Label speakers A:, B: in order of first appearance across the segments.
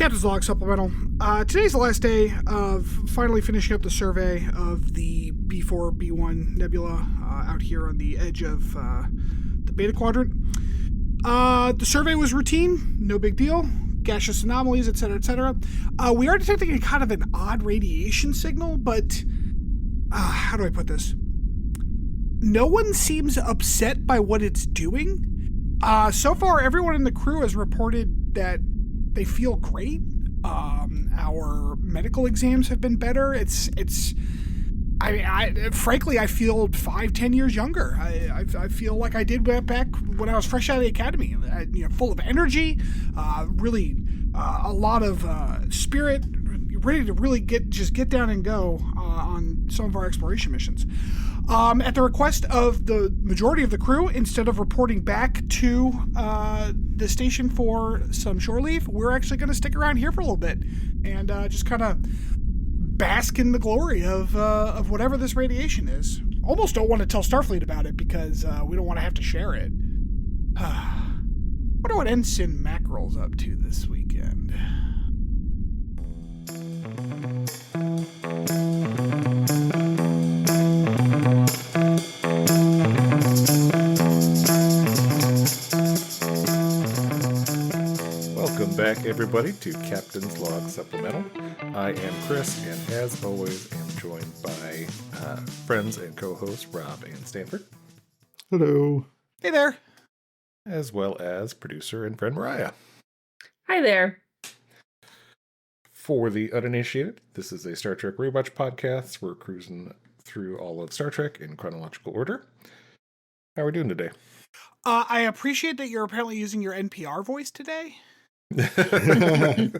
A: Captain's Log Supplemental. Today's the last day of finally finishing up the survey of the B4, B1 nebula out here on the edge of the Beta Quadrant. The survey was routine, no big deal. Gaseous anomalies, etc., etc. We are detecting a kind of an odd radiation signal, but how do I put this? No one seems upset by what it's doing. So far, everyone in the crew has reported that they feel great. Our medical exams have been better. Frankly, I feel 5-10 years younger. I feel like I did back when I was fresh out of the academy. Full of energy, really a lot of spirit, ready to really get down and go on some of our exploration missions. At the request of the majority of the crew, instead of reporting back to the station for some shore leave, we're actually going to stick around here for a little bit and just kind of bask in the glory of whatever this radiation is. Almost don't want to tell Starfleet about it because we don't want to have to share it. Wonder what Ensign Mackerel's up to this weekend.
B: Welcome back, everybody, to Captain's Log Supplemental. I am Chris, and as always, am joined by friends and co-hosts Rob and Stanford.
C: Hello.
A: Hey there.
B: As well as producer and friend Mariah.
D: Hi there.
B: For the uninitiated, this is a Star Trek rewatch podcast. We're cruising through all of Star Trek in chronological order. How are we doing today?
A: I appreciate that you're apparently using your NPR voice today.
C: You gotta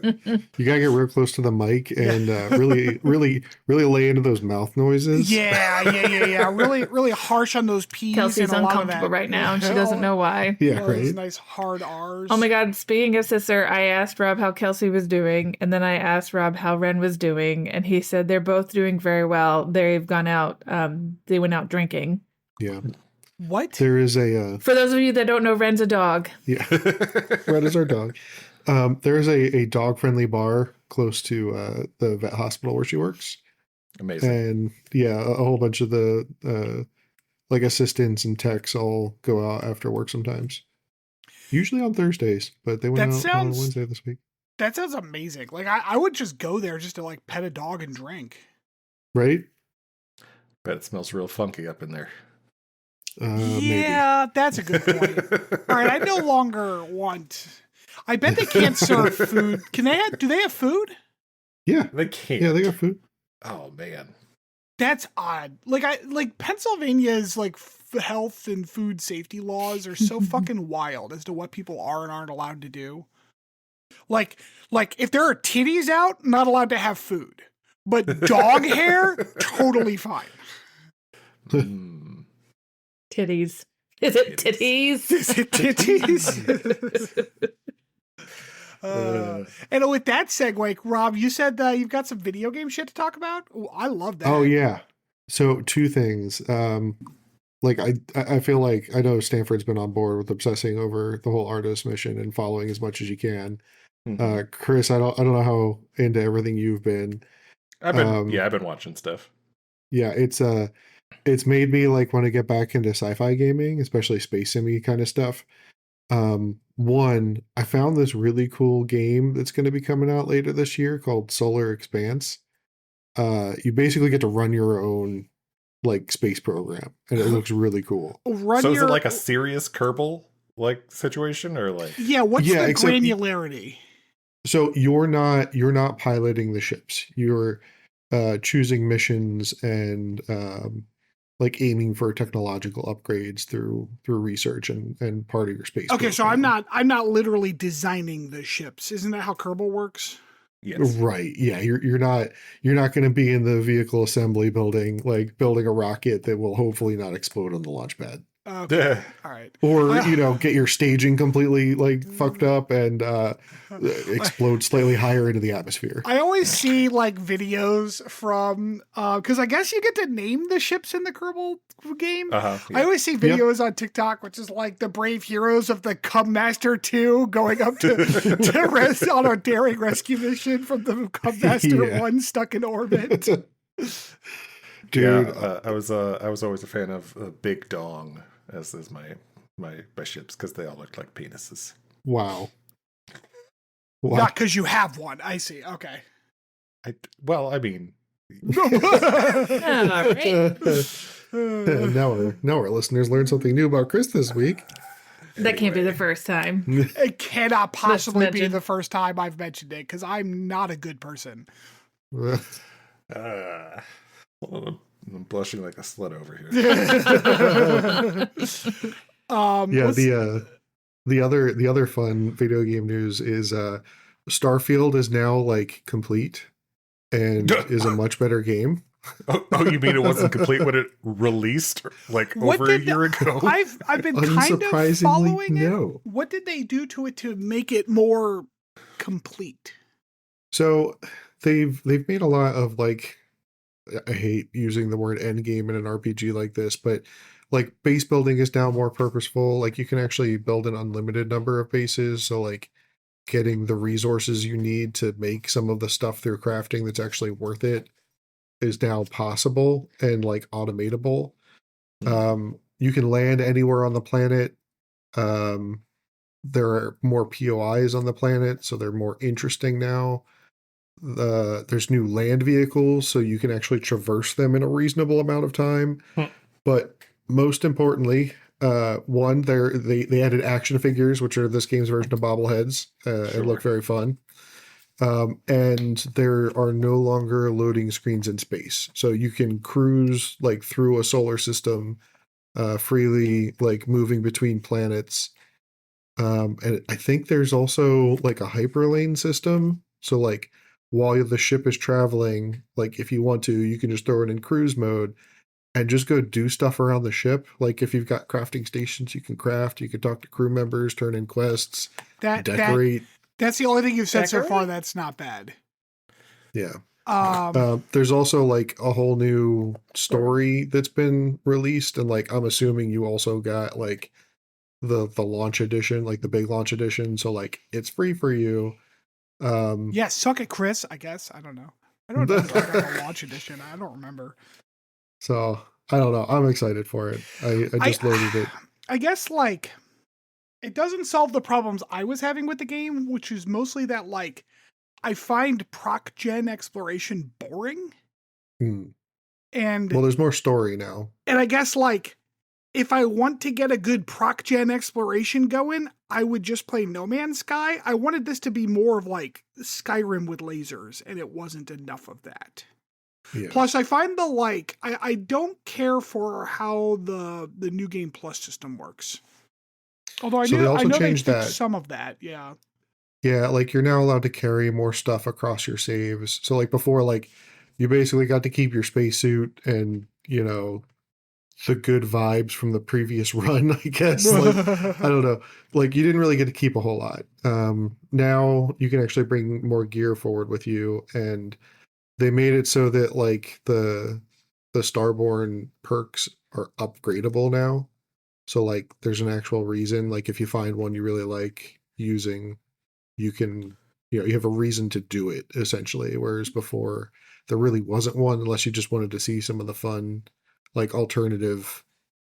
C: get real close to the mic and really lay into those mouth noises.
A: Yeah. Really harsh on those P's.
D: Kelsey's
A: and a lot of
D: uncomfortable
A: that.
D: right now, and she doesn't know why.
C: Yeah,
A: Those
C: right.
A: nice hard R's.
D: Oh my God, speaking of sister, I asked Rob how Kelsey was doing, and then I asked Rob how Ren was doing, and he said they're both doing very well. They've gone out, they went out drinking.
C: Yeah.
A: What?
C: There is a...
D: For those of you that don't know, Ren's a dog.
C: yeah. Red is our dog. There is a dog-friendly bar close to the vet hospital where she works.
B: Amazing.
C: And yeah, a whole bunch of the assistants and techs all go out after work sometimes. Usually on Thursdays, but they went out on Wednesday this week.
A: That sounds amazing. Like I would just go there just to like pet a dog and drink.
C: Right?
B: Bet it smells real funky up in there.
A: Yeah, that's a good point. All right, I no longer want... I bet they can't serve food. Do they have food?
C: Yeah.
B: They can't.
C: Yeah, they got food.
B: Oh, man.
A: That's odd. Like Pennsylvania's like health and food safety laws are so fucking wild as to what people are and aren't allowed to do. Like if there are titties out, not allowed to have food. But dog hair, totally fine.
D: Titties. Is it titties?
A: Is it titties? And with that segue, Rob, you said you've got some video game shit to talk about. Ooh, I love that.
C: Oh yeah. So two things. I feel like I know Stanford's been on board with obsessing over the whole Artemis mission and following as much as you can. Mm-hmm. Chris, I don't know how into everything you've been.
B: I've been watching stuff.
C: Yeah, it's made me like want to get back into sci-fi gaming, especially space sim-y kind of stuff. One, I found this really cool game that's going to be coming out later this year called Solar Expanse. You basically get to run your own like space program, and it looks really cool.
B: Is it like a serious Kerbal like situation, or like?
A: Yeah, what's the granularity?
C: So you're not piloting the ships. You're choosing missions and like aiming for technological upgrades through research and part of your space.
A: Okay, so I'm not literally designing the ships. Isn't that how Kerbal works?
B: Yes.
C: Right. Yeah. You're not going to be in the vehicle assembly building, like building a rocket that will hopefully not explode on the launch pad.
A: Okay. All right.
C: Or, get your staging completely like fucked up and explode slightly higher into the atmosphere.
A: I always see like videos from because I guess you get to name the ships in the Kerbal game.
B: Yeah.
A: I always see videos on TikTok, which is like the brave heroes of the Cub Master 2 going up to rest on a daring rescue mission from the Cub Master 1 stuck in orbit.
C: Dude,
B: I was always a fan of Big Dong as my ships because they all looked like penises.
C: wow.
A: Not because you have one. I see. Okay.
B: I mean,
D: All right.
C: now our listeners learned something new about Chris this week.
D: That can't be the first time.
A: It cannot possibly be
D: mention.
A: the first time I've mentioned it because I'm not a good person.
B: I'm blushing like a slut over here.
C: The other fun video game news is Starfield is now like complete and is a much better game.
B: Oh, you mean it wasn't complete when it released like over a year ago?
A: I've been kind of following
C: no.
A: it. What did they do to it to make it more complete?
C: So they've made a lot of like, I hate using the word end game in an RPG like this, but like base building is now more purposeful. Like you can actually build an unlimited number of bases. So like getting the resources you need to make some of the stuff through crafting that's actually worth it is now possible and like automatable. You can land anywhere on the planet. There are more POIs on the planet, so they're more interesting now. There's new land vehicles, so you can actually traverse them in a reasonable amount of time. But most importantly, one, they added action figures, which are this game's version of bobbleheads. It looked very fun. And there are no longer loading screens in space, so you can cruise like through a solar system freely, like moving between planets. And I think there's also like a hyperlane system, so like while the ship is traveling, like if you want to, you can just throw it in cruise mode and just go do stuff around the ship. Like if you've got crafting stations, you can craft, you can talk to crew members, turn in quests, decorate.
A: That's the only thing you've said so far. That's not bad.
C: Yeah. There's also like a whole new story that's been released, and like I'm assuming you also got like the launch edition, like the big launch edition. So like it's free for you.
A: Yeah, suck it, Chris. I guess I don't know. I don't know if I got the launch edition. I don't remember.
C: So I don't know. I'm excited for it. I just loaded it.
A: I guess like it doesn't solve the problems I was having with the game, which is mostly that like I find proc gen exploration boring. And
C: well, there's more story now.
A: And I guess like if I want to get a good proc gen exploration going, I would just play No Man's Sky. I wanted this to be more of like Skyrim with lasers, and it wasn't enough of that. Yeah. Plus, I find the like I don't care for how the New Game Plus system works. Although I know they fixed some of that, yeah.
C: Yeah, like you're now allowed to carry more stuff across your saves. So like before, like you basically got to keep your spacesuit and, the good vibes from the previous run, I guess. Like, I don't know. Like you didn't really get to keep a whole lot. Now you can actually bring more gear forward with you, and they made it so that like the Starborn perks are upgradable now. So like there's an actual reason, like if you find one you really like using, you can, you have a reason to do it essentially. Whereas before there really wasn't one unless you just wanted to see some of the fun, like alternative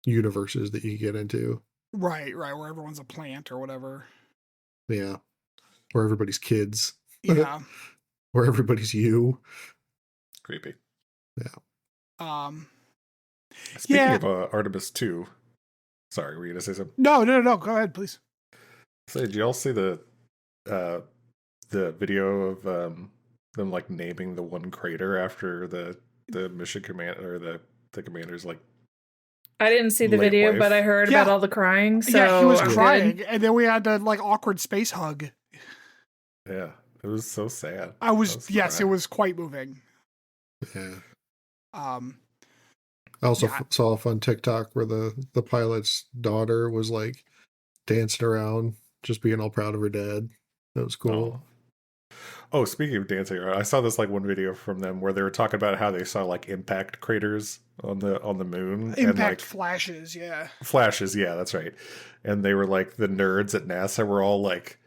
C: universes that you get into.
A: Right. Where everyone's a plant or whatever.
C: Yeah. Where everybody's kids.
A: Yeah.
C: Where everybody's you.
B: Creepy.
C: Yeah.
B: Speaking of Artemis 2, sorry, were you gonna say something?
A: No. Go ahead, please.
B: So did y'all see the video of them like naming the one crater after the mission command or the commander's like?
D: I didn't see the video, but I heard about all the crying. So
A: yeah, he was crying, and then we had the like awkward space hug.
B: Yeah, it was so sad.
A: It was quite moving.
C: Yeah. I also
A: Yeah.
C: saw a fun TikTok where the pilot's daughter was like dancing around, just being all proud of her dad. That was cool.
B: Oh, speaking of dancing, I saw this like one video from them where they were talking about how they saw like impact craters on the moon and like
A: Impact flashes, yeah.
B: flashes. Yeah, that's right. And they were like the nerds at NASA were all like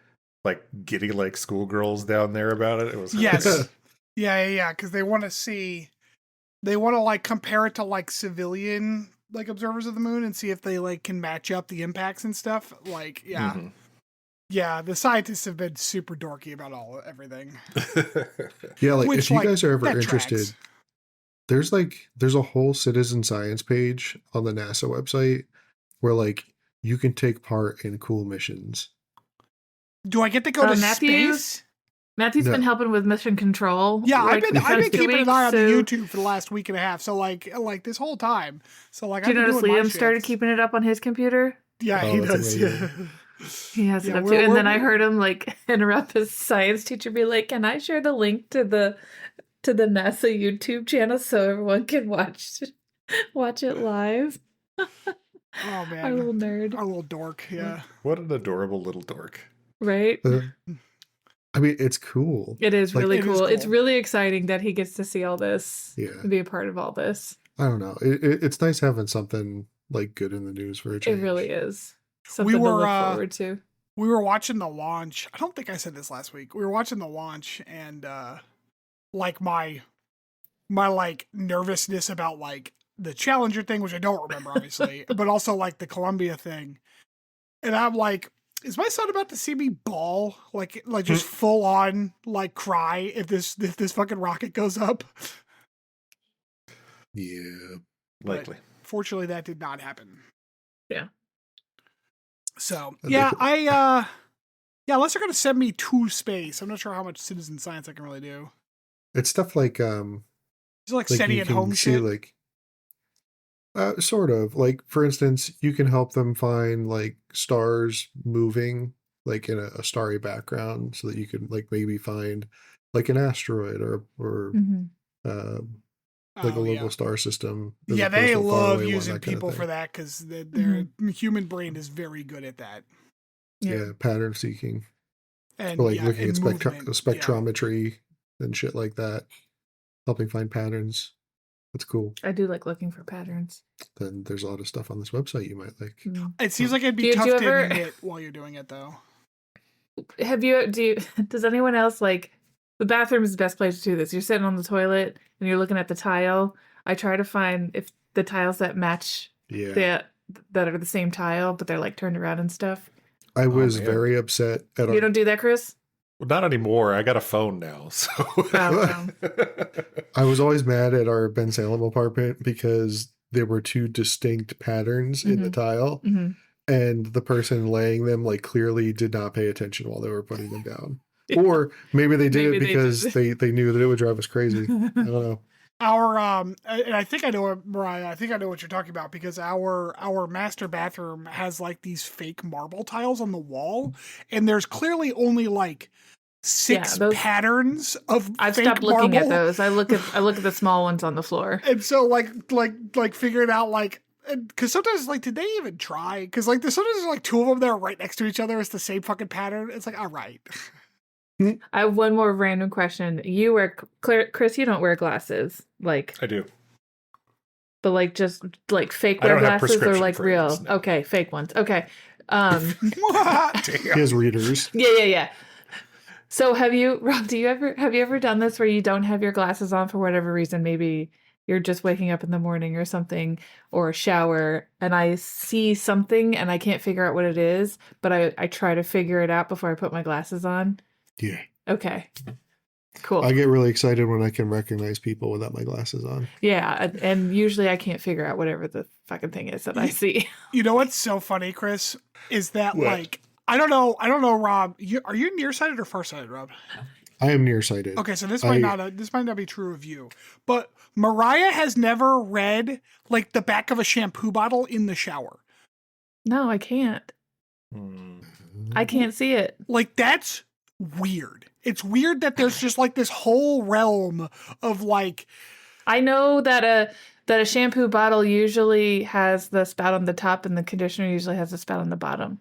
B: giddy like schoolgirls down there about it. It was
A: Yes.
B: hilarious.
A: Yeah, because they want to like compare it to like civilian like observers of the moon and see if they like can match up the impacts and stuff. Like, yeah.
B: Mhm.
A: Yeah, the scientists have been super dorky about everything.
C: Yeah, like
A: Which,
C: if you
A: like,
C: guys are ever
A: that
C: interested,
A: tracks.
C: there's a whole citizen science page on the NASA website where like you can take part in cool missions.
A: Do I get to go to
D: Matthew?
A: space?
D: Matthew's
C: No.
D: been helping with Mission Control.
A: Yeah,
D: like,
A: I've
D: the
A: been
D: past 2
A: keeping an eye on the
D: weeks, so-
A: YouTube for the last week and a half. So like this whole time. So like
D: Do you
A: I've been
D: notice
A: doing my
D: Liam started
A: shits.
D: keeping it up on his computer?
A: Yeah,
C: Oh,
A: he
C: that's
A: does. Yeah.
C: amazing.
D: He has
A: Yeah,
D: it up
A: we're-
D: too. And then
A: we're-
D: I heard him like interrupt his science teacher, be like, "Can I share the link to the NASA YouTube channel so everyone can watch it live?"
A: Oh
D: Our
A: man,
D: little nerd,
A: our little dork. Yeah.
B: What an adorable little dork.
D: right?
C: I mean, it's cool.
D: It is
C: Like,
D: really
A: it is
D: cool. It's
A: cool.
D: really exciting that he gets to see all this
C: Yeah.
D: and be a part of all this.
C: I don't know. It's nice having something like good in the news for a change.
D: It really is something to
A: were,
D: look forward to.
A: We were watching the launch. I don't think I said this last week. We were watching the launch and like my like nervousness about like the Challenger thing, which I don't remember obviously, but also like the Columbia thing. And I'm like, is my son about to see me bawl? Like just full on like cry if this fucking rocket goes up?
C: Yeah.
B: Likely.
A: Fortunately that did not happen.
D: Yeah.
A: So
C: And
A: yeah,
C: they-
A: yeah, unless they're gonna send me to space, I'm not sure how much citizen science I can really do.
C: It's stuff like
A: Is it like
C: you
A: SETI at
C: can
A: home
C: see
A: shit?
C: like sort of like, for instance, you can help them find like stars moving like in a starry background so that you can like maybe find like an asteroid or
D: Mhm.
C: like a
A: Oh,
C: local
A: yeah.
C: star system. as
A: Yeah,
C: opposed
A: they
C: to a
A: love
C: faraway one,
A: using
C: that kind of
A: people
C: thing.
A: for that because their human brain is very good at that.
C: Yeah, pattern seeking.
A: And
C: Or like
A: yeah,
C: looking
A: and
C: at
A: movement, yeah.
C: spectrometry and shit like that, helping find patterns. That's cool.
D: I do like looking for patterns.
C: Then there's a lot of stuff on this website you might like.
D: Mm.
A: It seems like it'd be
D: Do
A: tough
D: you
A: to
D: ever-
A: admit while you're doing it, though.
D: Does anyone else like the bathroom is the best place to do this? You're sitting on the toilet and you're looking at the tile. I try to find if the tiles that match
C: Yeah.
D: that are the same tile, but they're like turned around and stuff.
C: I was
B: man.
C: very upset at
D: You don't do that, Chris?
B: Well, not anymore. I got a phone now, so
D: Oh,
C: I was always mad at our Ben Salem apartment because there were two distinct patterns in the tile,
D: hmm
C: and the person laying them like clearly did not pay attention while they were putting them down. Or maybe they did
D: Maybe
C: it
D: they
C: because
D: did.
C: they knew that it would drive us crazy. I don't know.
A: Our and I think I know, Mariah. I think I know what you're talking about because our master bathroom has like these fake marble tiles on the wall, and there's clearly only like six
D: those-
A: patterns of
D: I've
A: fake
D: stopped looking at
A: marble.
D: those. I look at the small ones on the floor.
A: And so like figuring out like, because sometimes like, did they even try? Because like there's sometimes like two of them that are right next to each other. It's the same fucking pattern. It's like, all right.
D: I have one more random question. You wear Chris, you don't wear glasses, like,
B: I do.
D: but like just like fake
B: I
D: wear
B: don't have
D: glasses or
B: prescription
D: like real?
B: frames, no.
D: Okay, fake ones. Okay.
C: He has readers.
D: Yeah. So Rob, have you ever done this where you don't have your glasses on for whatever reason? Maybe you're just waking up in the morning or something, or a shower, and I see something and I can't figure out what it is, but I try to figure it out before I put my glasses on.
C: Yeah.
D: Okay. Cool.
C: I get really excited when I can recognize people without my glasses on.
D: Yeah, and usually I can't figure out whatever the fucking thing is that I see.
A: You know what's so funny, Chris, is that
B: What?
A: like I don't know, Rob. Are you nearsighted or farsighted, Rob?
C: I am nearsighted.
A: Okay, so this might not be true of you, but Mariah has never read like the back of a shampoo bottle in the shower.
D: No, I can't.
B: Hmm.
D: I can't see it.
A: Like that's weird. It's weird that there's just like this whole realm of like
D: I know that that a shampoo bottle usually has the spout on the top and the conditioner usually has the spout on the bottom.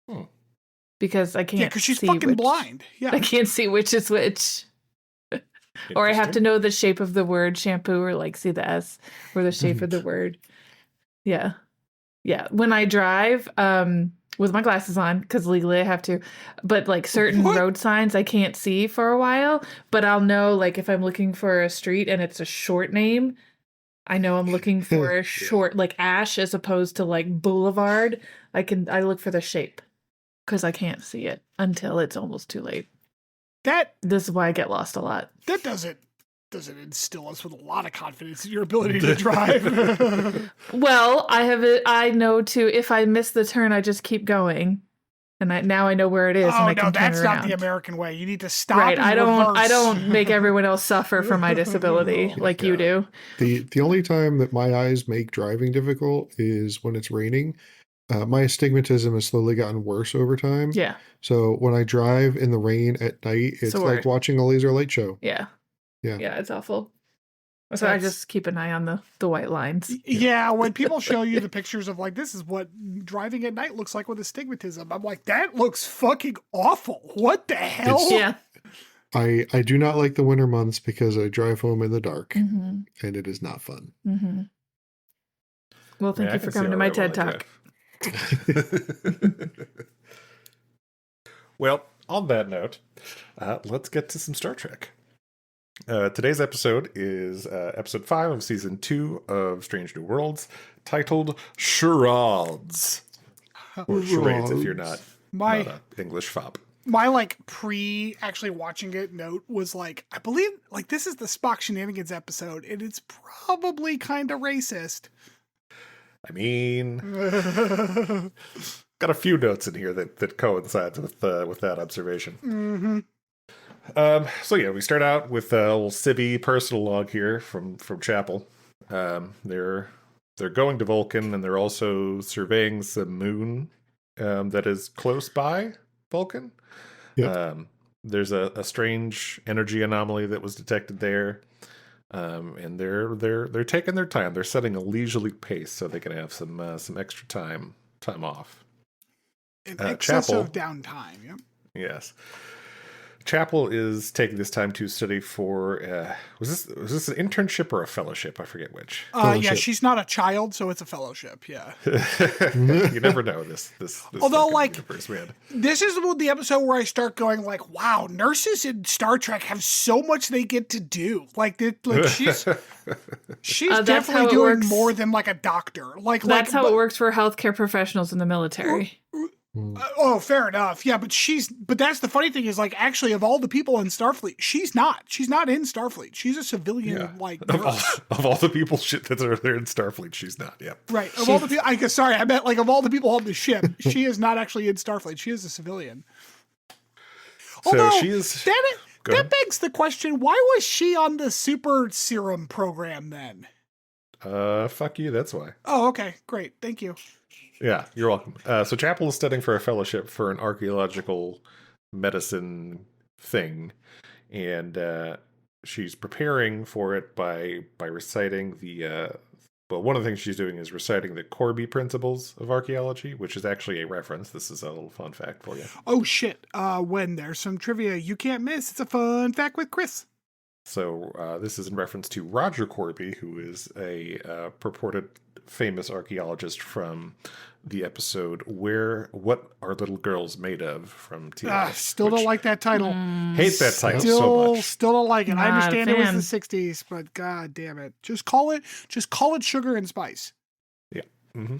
B: Hmm.
D: Because I can't
A: because she's
D: see
A: fucking
D: which,
A: blind. Yeah.
D: I can't see which is which. Or I have to know the shape of the word shampoo or like see the S or the shape of the word. Yeah. Yeah. When I drive, with my glasses on, because legally I have to, but like certain
A: What?
D: road signs I can't see for a while, but I'll know like if I'm looking for a street and it's a short name, I know I'm looking for a short, like Ash as opposed to like Boulevard. I look for the shape because I can't see it until it's almost too late. This is why I get lost a lot.
A: That doesn't instill us with a lot of confidence in your ability to drive.
D: Well, I know too, if I miss the turn, I just keep going. And now I know where it is.
A: Oh
D: and I
A: no,
D: can turn
A: that's not
D: around.
A: the American way. You need to stop.
D: Right.
A: And
D: I
A: reverse.
D: don't make everyone else suffer for my disability like you do.
C: The only time that my eyes make driving difficult is when it's raining. My astigmatism has slowly gotten worse over time.
D: Yeah.
C: So when I drive in the rain at night, it's like watching a laser light show.
D: Yeah.
C: Yeah.
D: Yeah, it's awful. So I just keep an eye on the white lines.
A: Yeah, when people show you the pictures of like, this is what driving at night looks like with astigmatism, I'm like, that looks fucking awful. What the hell?
D: Yeah.
C: I do not like the winter months because I drive home in the dark,
D: Mm-hmm.
C: and it is not fun.
D: Mm-hmm. Well, thank you for coming to my TED Talk.
B: Well, on that note, let's get to some Star Trek. Today's episode is episode 5 of season 2 of Strange New Worlds, titled Charades. Or Charades if you're not an English fop.
A: My like actually watching it note was like, I believe like this is the Spock shenanigans episode, and it's probably kind of racist.
B: I mean, got a few notes in here that coincides with that observation.
A: Mm-hmm.
B: So yeah, we start out with a little civvy personal log here from Chapel. They're going to Vulcan, and they're also surveying some moon that is close by Vulcan.
C: Yep.
B: There's a strange energy anomaly that was detected there. And they're taking their time. They're setting a leisurely pace so they can have some extra time off.
A: An excess of downtime. Yep.
B: Yes. Chapel is taking this time to study for was this an internship or a fellowship? I forget which.
A: Yeah, she's not a child, so it's a fellowship. Yeah.
B: You never know this
A: Although, like,
B: universe, man.
A: This is the episode where I start going like, wow, nurses in Star Trek have so much they get to do. Like she's definitely doing more than like a doctor. That's
D: how it works for healthcare professionals in the military.
A: Fair enough. Yeah, but that's the funny thing is like actually of all the people in Starfleet, she's not in Starfleet. She's a civilian like nurse.
B: Of all the people that are there in Starfleet, she's not. Yeah.
A: Right. Of all the people, I meant like of all the people on the ship, she is not actually in Starfleet. She is a civilian. Although,
B: so she is.
A: That begs the question: why was she on the super serum program then?
B: Fuck you. That's why.
A: Oh, okay, great, thank you.
B: Yeah, you're welcome. So Chapel is studying for a fellowship for an archaeological medicine thing, and she's preparing for it by reciting one of the things she's doing is reciting the Corby principles of archaeology, which is actually a reference. This is a little fun fact for you.
A: Oh shit! When there's some trivia you can't miss, it's a fun fact with Chris.
B: So this is in reference to Roger Corby, who is a purported famous archaeologist from the episode What Are Little Girls Made Of from TOS.
A: Still don't like that title.
B: Hate that title so much.
A: Still don't like it.
D: Not
A: I understand
D: a
A: it was
D: fan.
A: the 60s, but god damn it. Just call it Sugar and Spice.
B: Yeah. Mm-hmm.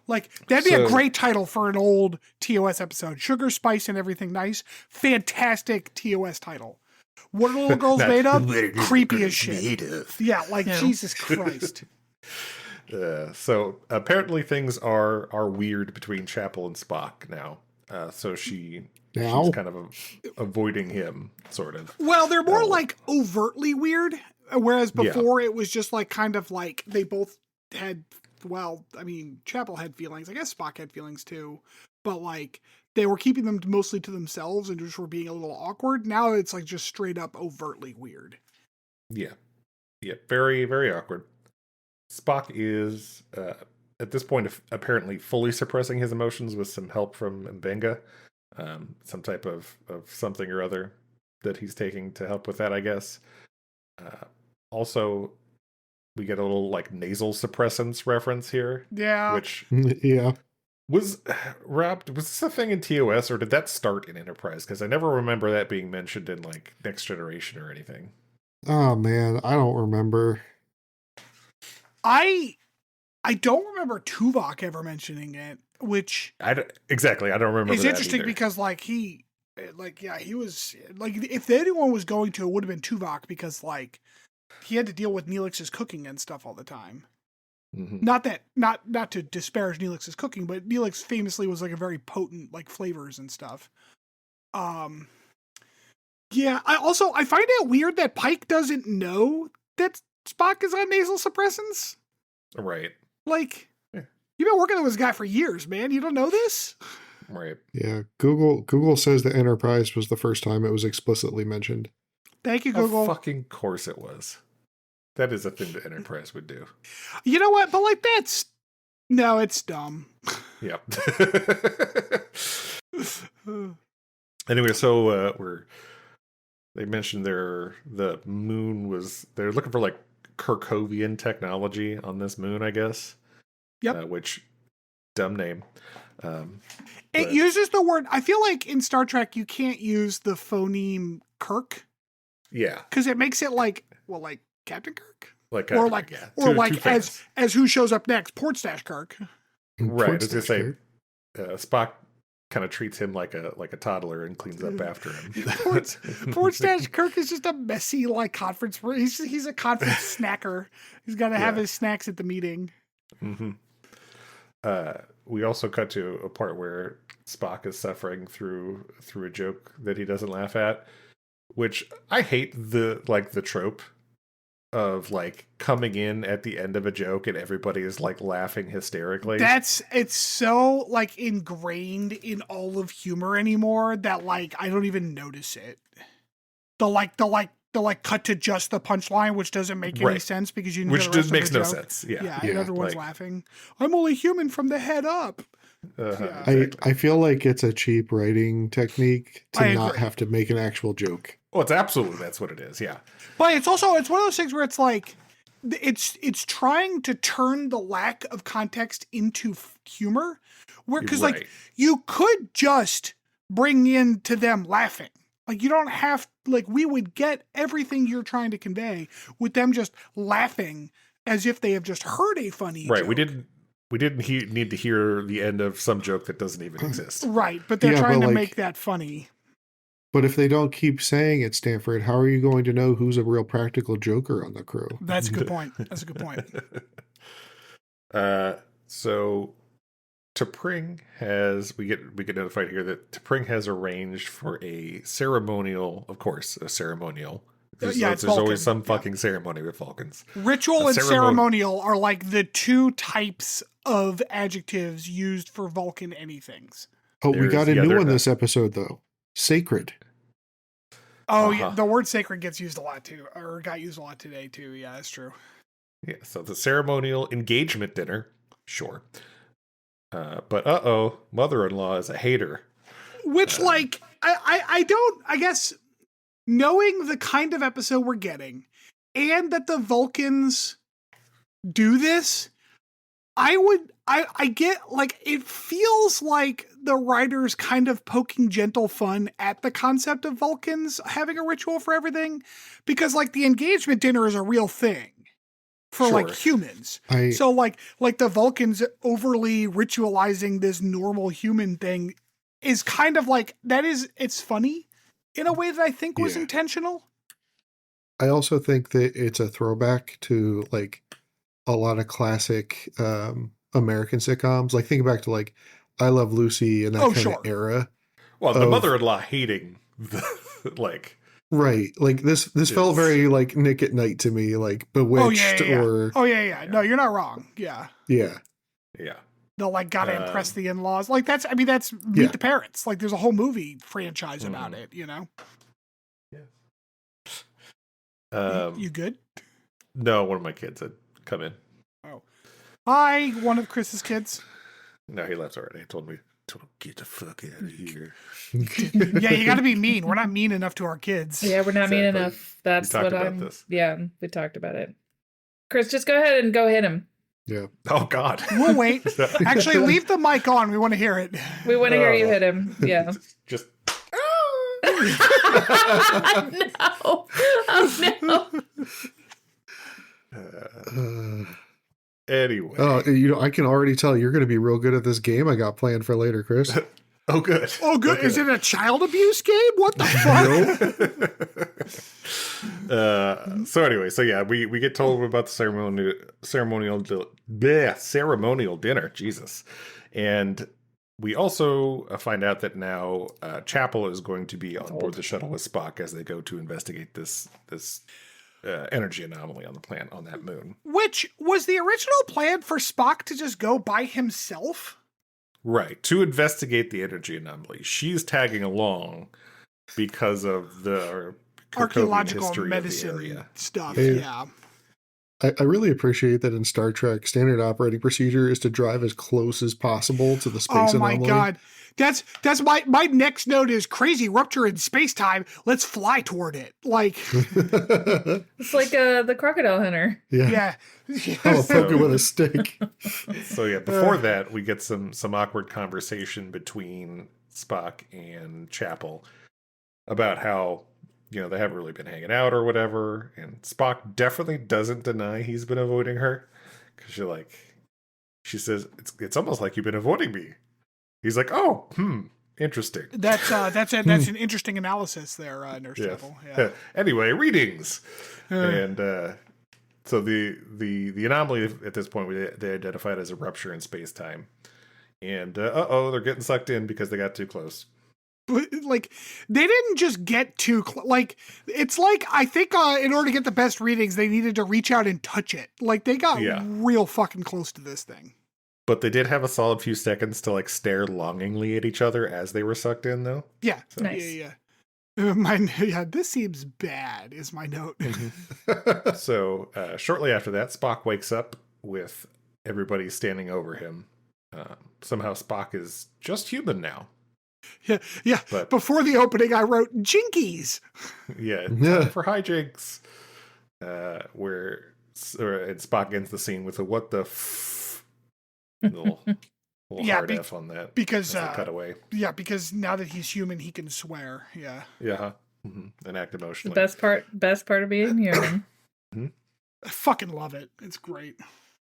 A: Like, that'd be a great title for an old TOS episode. Sugar, Spice, and Everything Nice. Fantastic TOS title. What are little girls made of? Creepy as shit. Yeah, like Jesus Christ.
B: So apparently things are weird between Chapel and Spock now. So she's kind of avoiding him, sort of.
A: Well, they're more like overtly weird, whereas before it was just like kind of like they both had. Well, I mean, Chapel had feelings. I guess Spock had feelings too, but like they were keeping them mostly to themselves and just were being a little awkward. Now it's like just straight up overtly weird.
B: Yeah. Yeah. Very, very awkward. Spock is at this point apparently fully suppressing his emotions with some help from Mbenga, some type of something or other that he's taking to help with that, I guess. Also, we get a little like nasal suppressants reference here.
A: Yeah.
B: Which
C: Yeah.
B: was Rob, was this a thing in TOS or did that start in Enterprise? Because I never remember that being mentioned in like Next Generation or anything.
C: Oh man, I don't remember.
A: I don't remember Tuvok ever mentioning it, which
B: Exactly. I don't remember.
A: is
B: that
A: interesting
B: either.
A: because he was like, if anyone was going to, it would have been Tuvok because like he had to deal with Neelix's cooking and stuff all the time.
B: Mm-hmm.
A: Not to disparage Neelix's cooking, but Neelix famously was like a very potent like flavors and stuff. Yeah, I find it weird that Pike doesn't know that Spock is on nasal suppressants.
B: Right.
A: Like,
B: yeah.
A: You've been working with this guy for years, man. You don't know this?
B: Right.
C: Yeah, Google says the Enterprise was the first time it was explicitly mentioned.
A: Thank you, Google.
B: Of fucking course it was. That is a thing the Enterprise would do.
A: You know what? But like no, it's dumb.
B: Yep. Anyway, so they mentioned the moon they're looking for like Kirkovian technology on this moon, I guess.
A: Yep.
B: Which dumb name.
A: It uses the word. I feel like in Star Trek you can't use the phoneme Kirk.
B: Yeah.
A: Because it makes it like Captain Kirk.
B: Or
A: as who shows up next, Port Stash Kirk.
B: Right. I was gonna say Spock kind of treats him like a toddler and cleans up after him.
A: Port Stash Kirk is just a messy like conference. He's a conference snacker. He's got to have his snacks at the meeting.
B: Mm-hmm. We also cut to a part where Spock is suffering through a joke that he doesn't laugh at, which I hate the trope of like coming in at the end of a joke and everybody is like laughing hysterically.
A: It's so like ingrained in all of humor anymore that like I don't even notice it. The cut to just the punchline, which doesn't make any sense because you know
B: which just makes no sense. Yeah,
A: and everyone's laughing. I'm only human from the head up.
B: Exactly.
C: I feel like it's a cheap writing technique to not
A: agree.
C: have to make an actual joke.
B: Well, it's absolutely that's what it is. Yeah,
A: but it's one of those things where it's like it's trying to turn the lack of context into humor, because like you could just bring into them laughing. Like you don't have we would get everything you're trying to convey with them just laughing as if they have just heard a funny joke.
B: We didn't need to hear the end of some joke that doesn't even exist.
A: Right, but they're trying to make that funny.
C: But if they don't keep saying it, Stanford, how are you going to know who's a real practical joker on the crew?
A: That's a good point.
B: So T'Pring we get notified here that T'Pring has arranged for a ceremonial. There's always some fucking ceremony with Vulcans.
A: Ritual and ceremonial are like the two types of adjectives used for Vulcan anythings.
C: Oh, we got a new one this episode though. Sacred.
A: Oh, yeah, the word sacred gets used a lot too, or got used a lot today too. Yeah, that's true.
B: Yeah, so the ceremonial engagement dinner, sure. But mother-in-law is a hater.
A: Which, I guess, knowing the kind of episode we're getting, and that the Vulcans do this, I get, it feels like the writers kind of poking gentle fun at the concept of Vulcans having a ritual for everything, because, the engagement dinner is a real thing for, humans. So, the Vulcans overly ritualizing this normal human thing is kind of it's funny in a way that I think was intentional.
C: I also think that it's a throwback to, a lot of classic American sitcoms. Think back to I Love Lucy and that kind of era.
B: Well, the mother-in-law hating
C: right. This felt very Nick at Night to me, Bewitched or
A: No, you're not wrong. Yeah.
C: Yeah.
B: Yeah.
A: They'll gotta impress the in-laws. That's Meet the Parents. There's a whole movie franchise about it, you know?
B: Yeah.
A: You good?
B: No, one of my kids had come in.
A: Oh, Hi, one of Chris's kids.
B: No, he left already. He told me to get the fuck out of here.
A: Yeah, you got to be mean. We're not mean enough to our kids.
D: Yeah, we're not mean
B: Exactly.
D: enough. That's
B: talked
D: what
B: about
D: I'm.
B: this.
D: Yeah, we talked about it. Chris, just go ahead and go hit him.
C: Yeah.
B: Oh God.
A: We'll wait. Actually, leave the mic on. We want to hear it.
D: We want to hear you hit him. Yeah.
B: Just.
D: No. Oh no.
B: Anyway.
C: Oh, I can already tell you're going to be real good at this game I got planned for later, Chris.
B: Oh, good.
A: Oh, good.
B: Okay.
A: Is it a child abuse game? What the fuck?
B: So anyway, we get told about the ceremonial dinner. Jesus, and we also find out that now Chapel is going to be on board the shuttle with Spock as they go to investigate this energy anomaly on the planet on that moon.
A: Which was the original plan for Spock to just go by himself?
B: Right, to investigate the energy anomaly. She's tagging along because of the
A: Archaeological
B: history
A: medicine
B: of the area.
A: stuff,
C: Hey.
A: yeah.
C: I really appreciate that in Star Trek, standard operating procedure is to drive as close as possible to the space
A: Oh my
C: anomaly.
A: god. That's my next note is crazy rupture in space-time. Let's fly toward it. Like,
D: It's like the crocodile hunter.
C: Yeah.
A: yeah.
C: I'll poke it with a stick.
B: So yeah, before that, we get some awkward conversation between Spock and Chapel about how they haven't really been hanging out or whatever, and Spock definitely doesn't deny he's been avoiding her because she says it's almost like you've been avoiding me. He's like, oh, interesting.
A: That's an interesting analysis there, Nurse Chapel. Yeah.
B: Anyway, readings. And so the anomaly at this point they identified as a rupture in space-time. And they're getting sucked in because they got too close.
A: Like, they didn't just get too like, it's like, I think in order to get the best readings, they needed to reach out and touch it. Like, they got real fucking close to this thing.
B: But they did have a solid few seconds to stare longingly at each other as they were sucked in, though.
A: Yeah.
B: So.
D: Nice.
A: Yeah. This seems bad, is my note.
B: So shortly after that, Spock wakes up with everybody standing over him. Somehow Spock is just human now.
A: Yeah.
B: But
A: before the opening, I wrote Jinkies.
B: Yeah, time for hijinks. And Spock ends the scene with a "what the f," little hard F on that
A: because
B: cut away.
A: Yeah, because now that he's human, he can swear. Yeah.
B: Yeah, and act emotionally.
D: Best part of being human.
A: I fucking love it. It's great.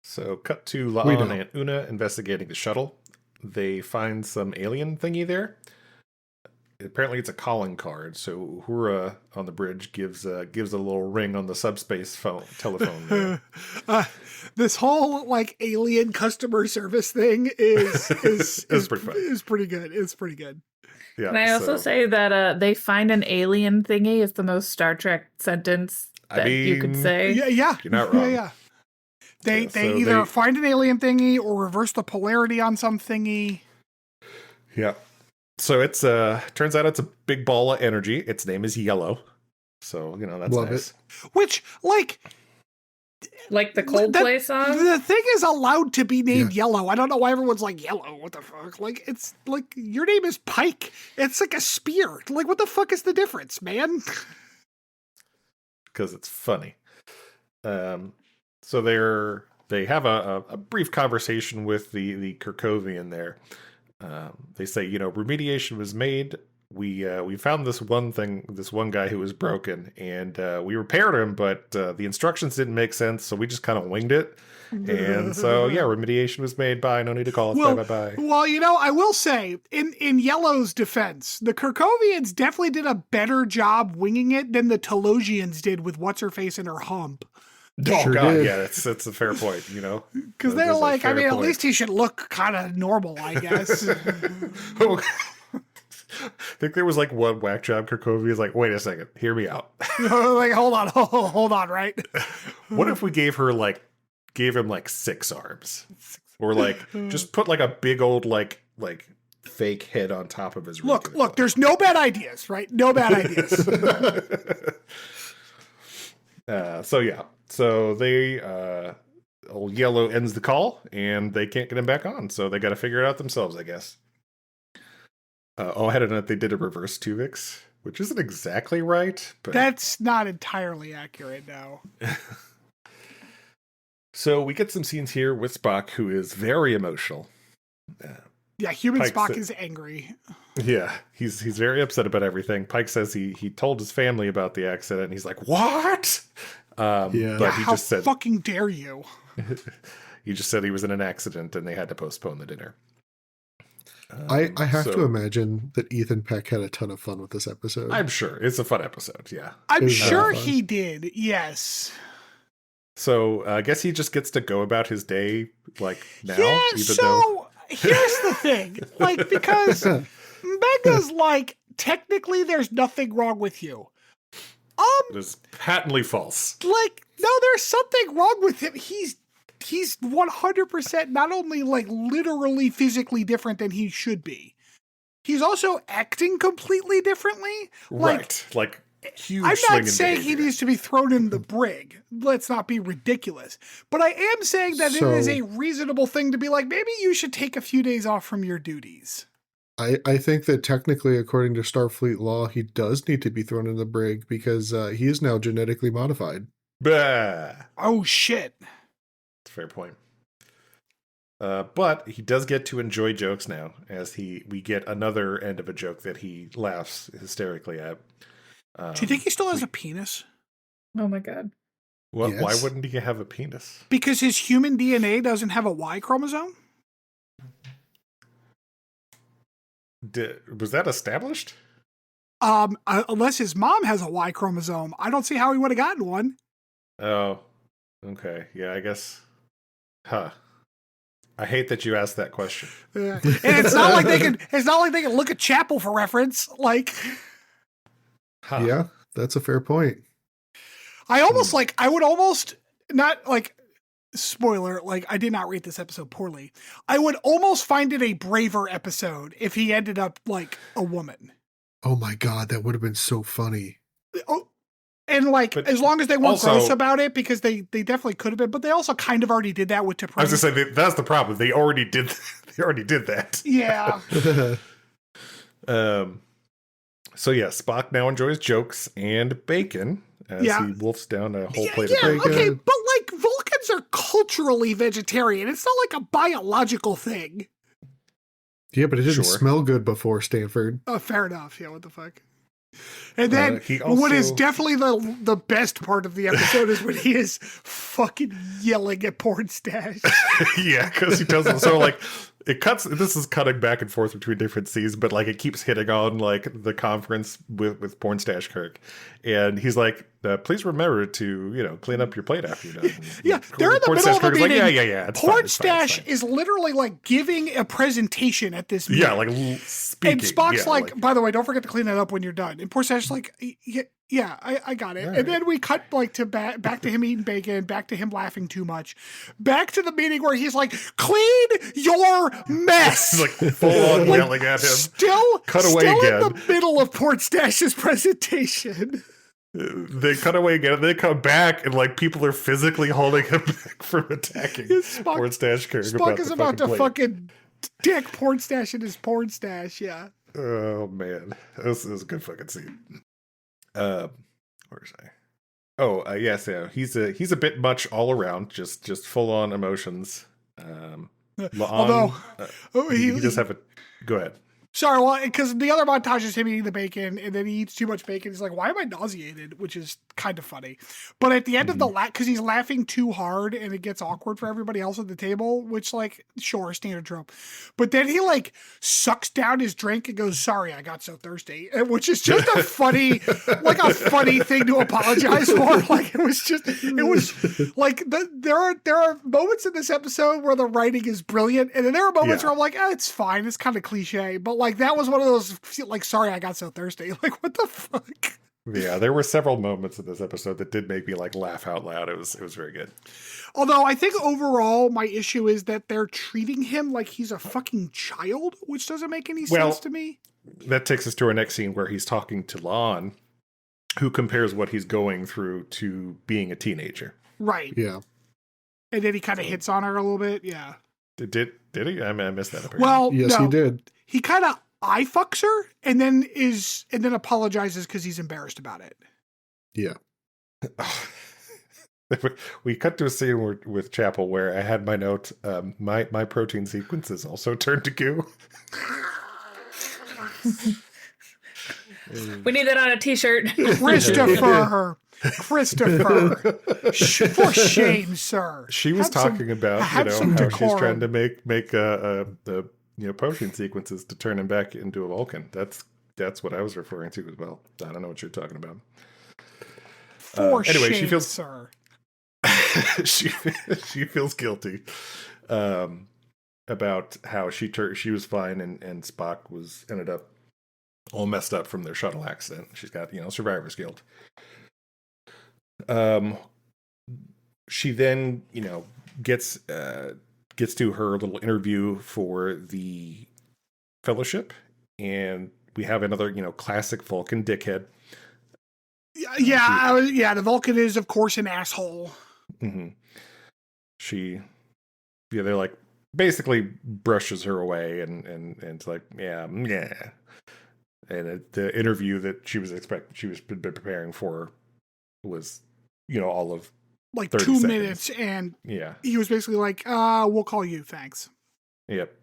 B: So, cut to La'an and Una investigating the shuttle. They find some alien thingy there. Apparently, it's a calling card. So Uhura on the bridge gives a little ring on the subspace telephone.
A: This whole alien customer service thing is
B: pretty fun.
A: Is pretty good. It's pretty good.
B: Yeah.
D: Can I also say that they find an alien thingy is the most Star Trek sentence that you could say?
A: Yeah.
B: You're not wrong.
A: Yeah. They either find an alien thingy or reverse the polarity on some thingy.
B: Yeah. So it's turns out it's a big ball of energy. Its name is Yellow. So, that's
C: Love
B: nice.
C: it.
A: Which,
D: like the Coldplay song?
A: The thing is allowed to be named Yellow. I don't know why everyone's like, Yellow, what the fuck? It's like, your name is Pike. It's like a spear. Like, what the fuck is the difference, man?
B: Because it's funny. So they have a brief conversation with the Kirkovian there. They say, remediation was made. We found this one guy who was broken, and we repaired him, but the instructions didn't make sense, so we just kind of winged it. And so, remediation was made. Bye. No need to call it. Bye.
A: Well, I will say, in Yellow's defense, the Kirkovians definitely did a better job winging it than the Telosians did with what's-her-face and her hump.
B: Oh,
C: Sure
B: God,
C: did.
B: yeah, that's a fair point,
A: Because they're like, at least he should look kind of normal, I guess.
B: I think there was one whack job. Kirkovi is like, wait a second, hear me out.
A: Hold on, right?
B: What if we gave him 6 arms, or just put a big old fake head on top of his
A: look, there's no bad ideas, right? No bad ideas.
B: So they old Yellow ends the call, and they can't get him back on, so they got to figure it out themselves, I guess. I had a note they did a reverse Tuvix, which isn't exactly right, but
A: That's not entirely accurate, no.
B: So we get some scenes here with Spock, who is very emotional.
A: Yeah, human
B: Pike
A: Spock
B: said-
A: is angry.
B: Yeah, he's very upset about everything. Pike says he told his family about the accident, and he's like, "What?"
C: Yeah.
B: But
A: Yeah,
B: he
A: how
B: just said
A: fucking dare you?
B: he just said he was in an accident, and they had to postpone the dinner.
C: I have
B: so-
C: to imagine that Ethan Peck had a ton of fun with this episode.
B: I'm sure it's a fun episode. Yeah.
A: I'm
C: was
A: sure
C: fun.
A: he did, yes.
B: So I guess he just gets to go about his day like now,
A: Yeah,
B: even
A: so
B: though
A: here's the thing. Like, because Mega's like, technically there's nothing wrong with you.
B: it is patently false.
A: Like, no, there's something wrong with him. He's 100% not only like literally physically different than he should be. He's also acting completely differently. Like,
B: Right. Like huge
A: I'm
B: swing
A: not
B: in
A: saying he
B: behavior.
A: needs to be thrown in the brig. Let's not be ridiculous. But I am saying that it is
C: So-
A: a reasonable thing to be like, maybe you should take a few days off from your duties.
C: I think that technically, according to Starfleet law, he does need to be thrown in the brig because he is now genetically modified.
B: Bah.
A: Oh, shit.
B: That's a fair point. But he does get to enjoy jokes now, as we get another end of a joke that he laughs hysterically at.
A: Do you think he still has a penis?
D: Oh my god.
B: Why
C: Yes.
B: wouldn't he have a penis?
A: Because his human DNA doesn't have a Y chromosome?
B: Was that established?
A: Unless his mom has a Y chromosome, I don't see how he would have gotten one.
B: Oh, okay. Yeah, I guess. Huh. I hate that you asked that question.
A: And it's not like they can. It's not like they can look at Chapel for reference. Like,
B: Huh.
C: Yeah, that's a fair point.
A: I almost like. I would almost not like. Spoiler, like I did not rate this episode poorly. I would almost find it a braver episode if he ended up like a woman.
C: Oh my god, that would have been so funny.
A: Oh, and like
B: But
A: as long as they weren't
B: also-
A: gross about it, because they definitely could have been, but they also kind of already did that with
B: I was
A: T'Pring.
B: gonna say that's the problem. They already did. They already did that.
A: Yeah,
B: So yeah, Spock now enjoys jokes and bacon as
A: Yeah.
B: he wolfs down a whole
A: yeah,
B: plate
A: yeah,
B: of bacon.
A: okay, but like Vulcans are culturally vegetarian. It's not like a biological thing.
C: Yeah, but it didn't
B: Sure.
C: smell good before Stanford.
A: Oh, fair enough. Yeah, what the fuck? And then
B: he
A: what is
B: also-
A: definitely the best part of the episode is when he is fucking yelling at Porn Stash.
B: Yeah, because he doesn't. So like, it cuts. This is cutting back and forth between different scenes, but like it keeps hitting on like the conference with Porn Stash Kirk, and he's like, "Please remember to clean up your plate after you're done."
A: Yeah, they're in the
B: Porn
A: middle
B: Stash
A: of a
B: Kirk is like,
A: meeting.
B: yeah. It's
A: Porn
B: fine, it's fine, it's
A: Stash
B: fine."
A: is literally like giving a presentation at this meeting.
B: Yeah, like speaking.
A: and Spock's
B: yeah,
A: like, by the way, don't forget to clean that up when you're done. And Porn Stash is like, yeah, I got it.
B: Right.
A: And then we cut like to back to him eating bacon, back to him laughing too much, back to the meeting where he's like, clean your mess.
B: like full on
A: Like,
B: yelling at him.
A: Still,
B: Cut away
A: still
B: again.
A: in the middle of Porn Stash's presentation.
B: They cut away again, and they come back, and like people are physically holding him back from attacking
A: Spock-
B: Porn Stash Kirk.
A: Spock is
B: the
A: about to
B: plate.
A: fucking dick Porn Stash in his Porn Stash. Yeah.
B: Oh man, this is a good fucking scene. Where is I? Oh, yes, yeah. He's a bit much all around, just full on emotions.
A: Although,
B: he does have a. Go ahead.
A: Sorry, well, because the other montage is him eating the bacon, and then he eats too much bacon. He's like, "Why am I nauseated?" Which is kind of funny. But at the end of the because he's laughing too hard, and it gets awkward for everybody else at the table. Which, like, sure, standard trope. But then he like sucks down his drink and goes, "Sorry, I got so thirsty," which is just a funny, like a funny thing to apologize for. Like it was like there are moments in this episode where the writing is brilliant, and then there are moments
B: Yeah.
A: where I'm like, it's fine, it's kind of cliche, but like that was one of those like, sorry, I got so thirsty. Like, what the fuck?
B: Yeah, there were several moments in this episode that did make me like laugh out loud. It was very good.
A: Although I think overall my issue is that they're treating him like he's a fucking child, which doesn't make any
B: Well,
A: sense to me.
B: That takes us to our next scene where he's talking to Lon, who compares what he's going through to being a teenager.
A: Right.
C: Yeah.
A: And then he kind of hits on her a little bit. Yeah.
B: Did he? I mean, I missed that. Apparently.
A: Well,
C: Yes,
A: no.
C: he did.
A: He kind of eye fucks her and then apologizes because he's embarrassed about it.
C: Yeah.
B: We cut to a scene with Chapel where I had my note, my protein sequences also turned to goo.
D: We need that on a t-shirt.
A: Christopher, for shame, sir.
B: She was
A: Have some-
B: talking about
A: have
B: how
A: some
B: she's
A: decorum.
B: trying to make the protein sequences to turn him back into a Vulcan. That's what I was referring to as well. I don't know what you're talking about.
A: For
B: anyway,
A: shame,
B: she feels
A: sir.
B: she feels guilty about how she was fine and Spock ended up all messed up from their shuttle accident. She's got survivor's guilt. She then gets to her little interview for the fellowship, and we have another classic Vulcan dickhead.
A: Yeah. The Vulcan is, of course, an asshole.
B: Mm-hmm. They're like basically brushes her away, and it's like yeah. And the interview that she was been preparing for was all of
A: Like
B: 30
A: 2
B: seconds.
A: minutes, and
B: Yeah.
A: he was basically like, we'll call you, thanks.
B: Yep.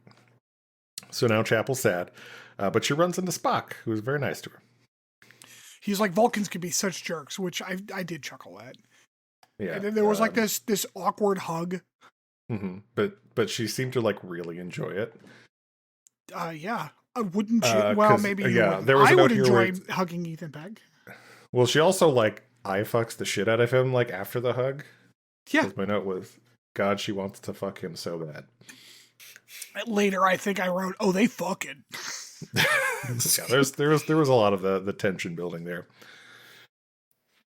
B: So now Chapel's sad, but she runs into Spock, who is very nice to her.
A: He's like, Vulcans can be such jerks, which I did chuckle at.
B: Yeah.
A: And then there was like this awkward hug.
B: Mm-hmm. But she seemed to like really enjoy it.
A: Yeah. Wouldn't you? Well, maybe you wouldn't.
B: There was
A: I
B: a note
A: would
B: here
A: enjoy
B: where
A: hugging Ethan Peck.
B: well, she also like eye fucks the shit out of him like after the hug.
A: Yeah.
B: 'Cause my note was, God, she wants to fuck him so bad.
A: Later, I think I wrote, "Oh, they fucking."
B: Yeah, there was a lot of the tension building there.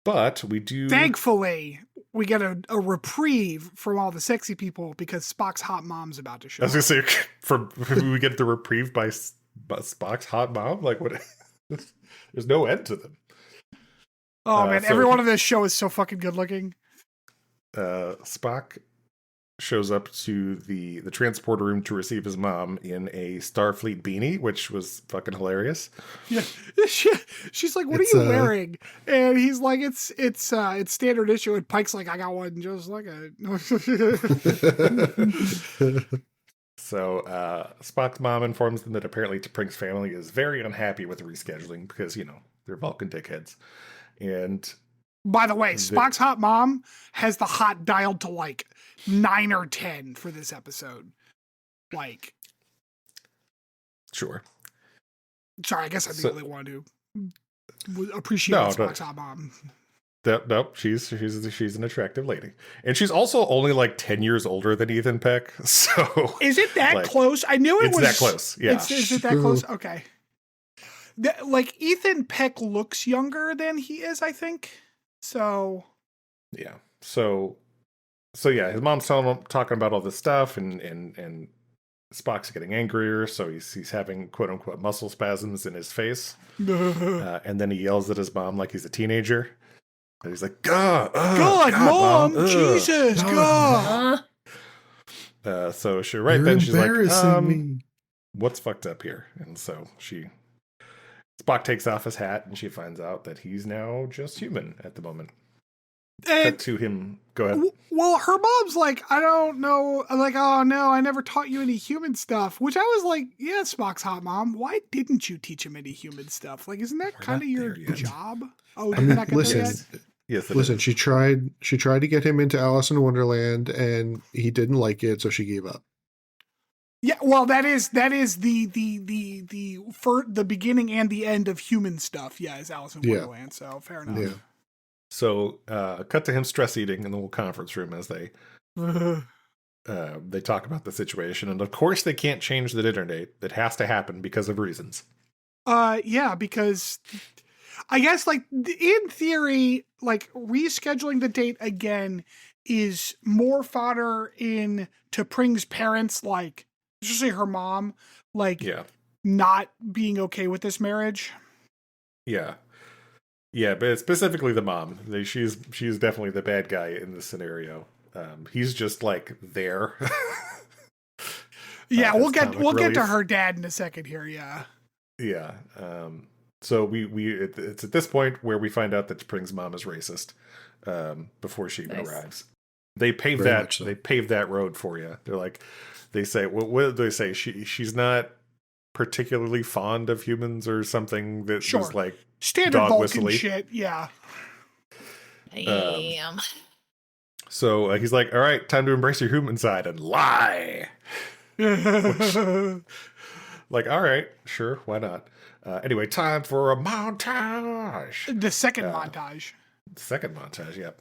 B: But we do
A: Thankfully, we get a reprieve from all the sexy people because Spock's hot mom's about to show
B: I was
A: up.
B: gonna say we get the reprieve by Spock's hot mom. Like what? There's no end to them.
A: Oh man,
B: so
A: everyone on this show is so fucking good looking.
B: Spock shows up to the transporter room to receive his mom in a Starfleet beanie, which was fucking hilarious.
A: Yeah, she's like, "What are
C: It's,
A: you wearing?" And he's like, "It's standard issue." And Pike's like, "I got one just like a."
B: So Spock's mom informs them that apparently T'Pring's family is very unhappy with the rescheduling because they're Vulcan dickheads, and
A: By the way, Spock's hot mom has the hot dialed to like 9 or 10 for this episode. Like,
B: sure.
A: sorry, I guess I'm the
B: So-
A: only one who would appreciate
B: No,
A: Spock's hot mom.
B: Nope, she's an attractive lady, and she's also only like 10 years older than Ethan Peck. So
A: Is it that
B: like,
A: close? I knew it
B: it's
A: was
B: that close. Yeah,
A: Is it that close? Okay. Like Ethan Peck looks younger than he is, I think. So
B: yeah. So yeah, his mom's talking about all this stuff, and Spock's getting angrier. So he's having quote unquote muscle spasms in his face, and then he yells at his mom like he's a teenager. And he's like, God,
A: Mom,
B: ugh."
A: Jesus, God.
B: So she
C: You're
B: then she's like,
C: embarrassing me.
B: what's fucked up here? And so Spock takes off his hat and she finds out that he's now just human at the moment. Cut
A: And
B: to him. Go ahead.
A: well, her mom's like, I don't know. Like, oh no, I never taught you any human stuff. Which I was like, yeah, Spock's hot mom. Why didn't you teach him any human stuff? Like, isn't that
B: We're
A: kind of
B: not
A: your
B: there yet.
A: job? Oh,
C: I
A: you're
C: mean,
A: not gonna do
C: listen,
A: that?
B: Yes, it
C: listen.
B: is.
C: She tried to get him into Alice in Wonderland, and he didn't like it, so she gave up.
A: Yeah, well, that is the for the beginning and the end of human stuff. Yeah, is Alice in
C: Yeah.
A: Wonderland. So fair enough.
C: Yeah.
B: So cut to him stress eating in the little conference room as they talk about the situation. And of course they can't change the dinner date. It has to happen because of reasons.
A: Yeah, because I guess like in theory, like rescheduling the date again is more fodder in T'Pring's parents, like especially her mom, like
B: Yeah.
A: not being okay with this marriage.
B: Yeah. Yeah, but specifically the mom. She's definitely the bad guy in this scenario. He's just like there.
A: Yeah,
B: as
A: we'll get
B: comic
A: to
B: relief.
A: her dad in a second here. Yeah.
B: Yeah. So it's at this point where we find out that Spring's mom is racist. Before she even
D: Nice.
B: arrives, they pave
C: Very
B: that
C: much so.
B: they pave that road for you. They're like, they say, what do they say? She's not particularly fond of humans or something. That
A: Sure.
B: was like
A: Standard
B: dog
A: Vulcan
B: whistly.
A: shit. Yeah.
D: Damn.
B: So he's like, all right, time to embrace your human side and lie. Like, all right, sure, why not? Anyway, time for a montage.
A: The second montage.
B: Second montage, yep.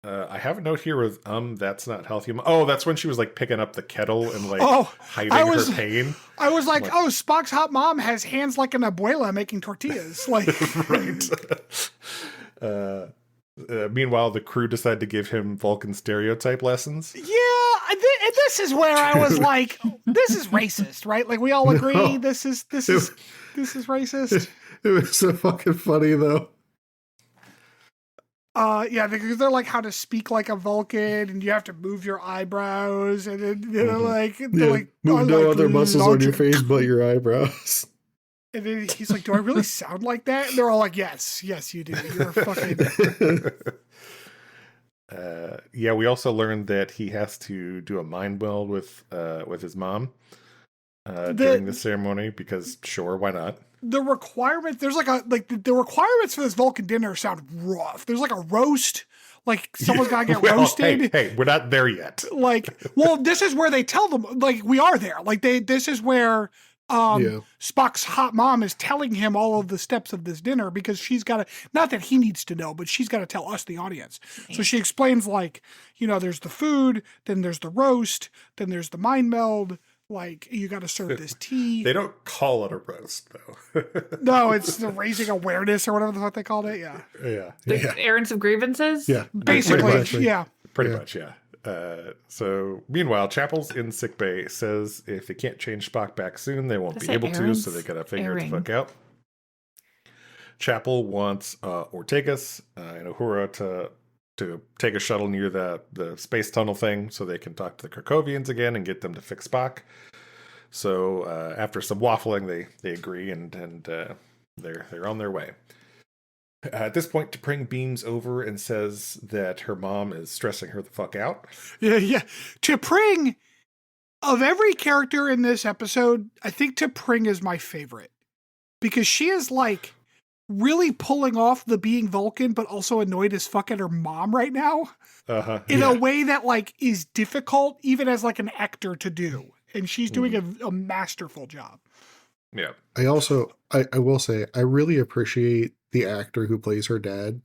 B: I have a note here with that's not healthy. Oh, that's when she was like picking up the kettle and like hiding her pain.
A: I was like, oh, Spock's hot mom has hands like an abuela making tortillas. Like,
B: Right. Meanwhile, the crew decide to give him Vulcan stereotype lessons.
A: yeah, and this is where I was like, this is racist, right? Like, we all agree
C: No.
A: this is racist.
C: It was so fucking funny though.
A: Yeah, because they're like how to speak like a Vulcan, and you have to move your eyebrows, and then they're like,
C: Move no other muscles on your
A: larger-
C: face but your eyebrows.
A: And then he's like, "Do I really sound like that?" And they're all like, "Yes, you do. You're fucking."
B: Yeah, we also learned that he has to do a mind meld with his mom during the ceremony because sure, why not?
A: The requirement there's the requirements for this Vulcan dinner sound rough. There's like a roast, like someone's gotta get
B: Well,
A: roasted.
B: Hey, we're not there yet.
A: Like, well, this is where they tell them like we are there. Like this is where Spock's hot mom is telling him all of the steps of this dinner because she's got to, not that he needs to know, but she's got to tell us, the audience. So she explains like, there's the food, then there's the roast, then there's the mind meld. Like, you got to serve this tea.
B: They don't call it a roast though.
A: No, it's the raising awareness or whatever the fuck they called it. Yeah.
B: Yeah.
D: The errands of grievances?
C: Yeah.
A: Basically,
C: much.
A: yeah.
B: Pretty much, yeah. So meanwhile, Chapel's in sickbay says if they can't change Spock back soon, they won't
D: Does
B: be
D: it
B: able to,
D: Aaron's
B: so they gotta figure it
D: airing?
B: the fuck out. Chapel wants Ortegas and Uhura to take a shuttle near the space tunnel thing so they can talk to the Krakowians again and get them to fix Spock. So after some waffling, they agree and they're on their way. At this point, T'Pring beams over and says that her mom is stressing her the fuck out.
A: Yeah. T'Pring, of every character in this episode, I think T'Pring is my favorite because she is like really pulling off the being Vulcan, but also annoyed as fuck at her mom right now in a way that like is difficult even as like an actor to do. And she's doing a masterful job.
B: Yeah.
C: I will say, I really appreciate the actor who plays her dad.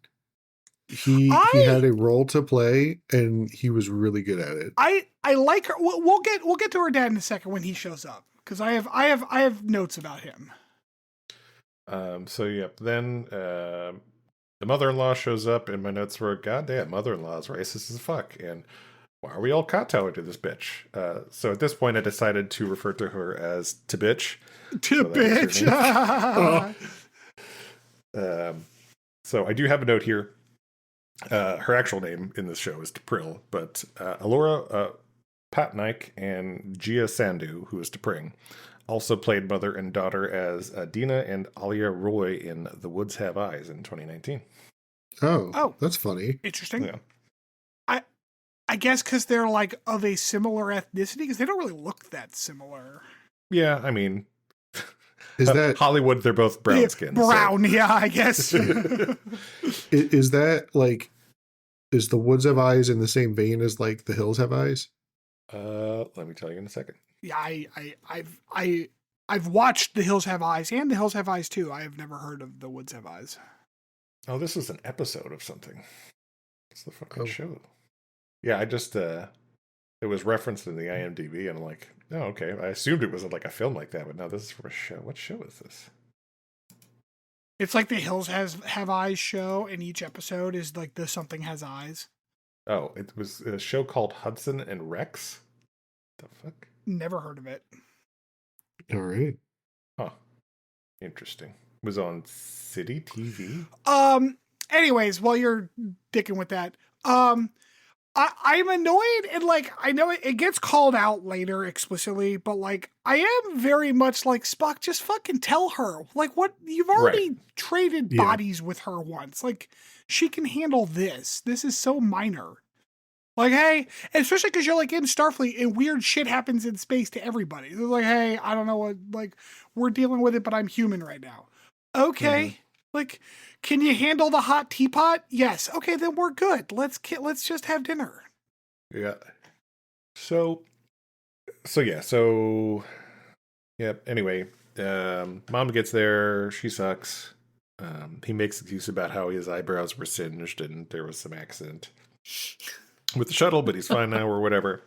C: He had a role to play, and he was really good at it.
A: I like her. We'll get to her dad in a second when he shows up because I have notes about him.
B: Then the mother-in-law shows up, and my notes were, "Goddamn, mother-in-law's racist as fuck." And why are we all kowtowing to this bitch? So at this point, I decided to refer to her as T'Bitch.
A: T'Bitch.
B: So I do have a note here. Her actual name in this show is T'Pril, but Alora Patnaik and Gia Sandhu, who is T'Pring, also played mother and daughter as Dina and Alia Roy in The Woods Have Eyes in 2019.
C: Oh, that's funny.
A: Interesting.
B: Yeah.
A: I guess because they're like of a similar ethnicity because they don't really look that similar.
B: Yeah, I mean,
C: Is that
B: Hollywood? They're both brown skins.
A: Brown, yeah, I guess.
C: is that like, is The Woods Have Eyes in the same vein as like The Hills Have Eyes?
B: Let me tell you in a second.
A: Yeah, I've watched The Hills Have Eyes and The Hills Have Eyes too. I have never heard of The Woods Have Eyes.
B: Oh, this is an episode of something. What's the fucking
C: Oh.
B: show? Yeah, I just it was referenced in the IMDb, and I'm like, oh, okay. I assumed it was like a film like that, but no, this is from a show. What show is this?
A: It's like the Hills Have Eyes show, and each episode is like the Something Has Eyes.
B: Oh, it was a show called Hudson and Rex. The fuck?
A: Never heard of it.
C: All right.
B: Huh. Interesting. It was on City TV.
A: Anyways, while you're dicking with that, I'm annoyed, and like I know it gets called out later explicitly, but like I am very much like Spock. Just fucking tell her, like, what you've already traded
C: Yeah.
A: bodies with her once. Like she can handle this. This is so minor. Like, hey, and especially because you're like in Starfleet and weird shit happens in space to everybody. They're like, hey, I don't know what, like, we're dealing with it, but I'm human right now. Okay, like, can you handle the hot teapot? Yes. Okay, then we're good. Let's just have dinner.
B: Yeah. So anyway, mom gets there, she sucks. He makes excuse about how his eyebrows were singed and there was some accident with the shuttle, but he's fine now or whatever.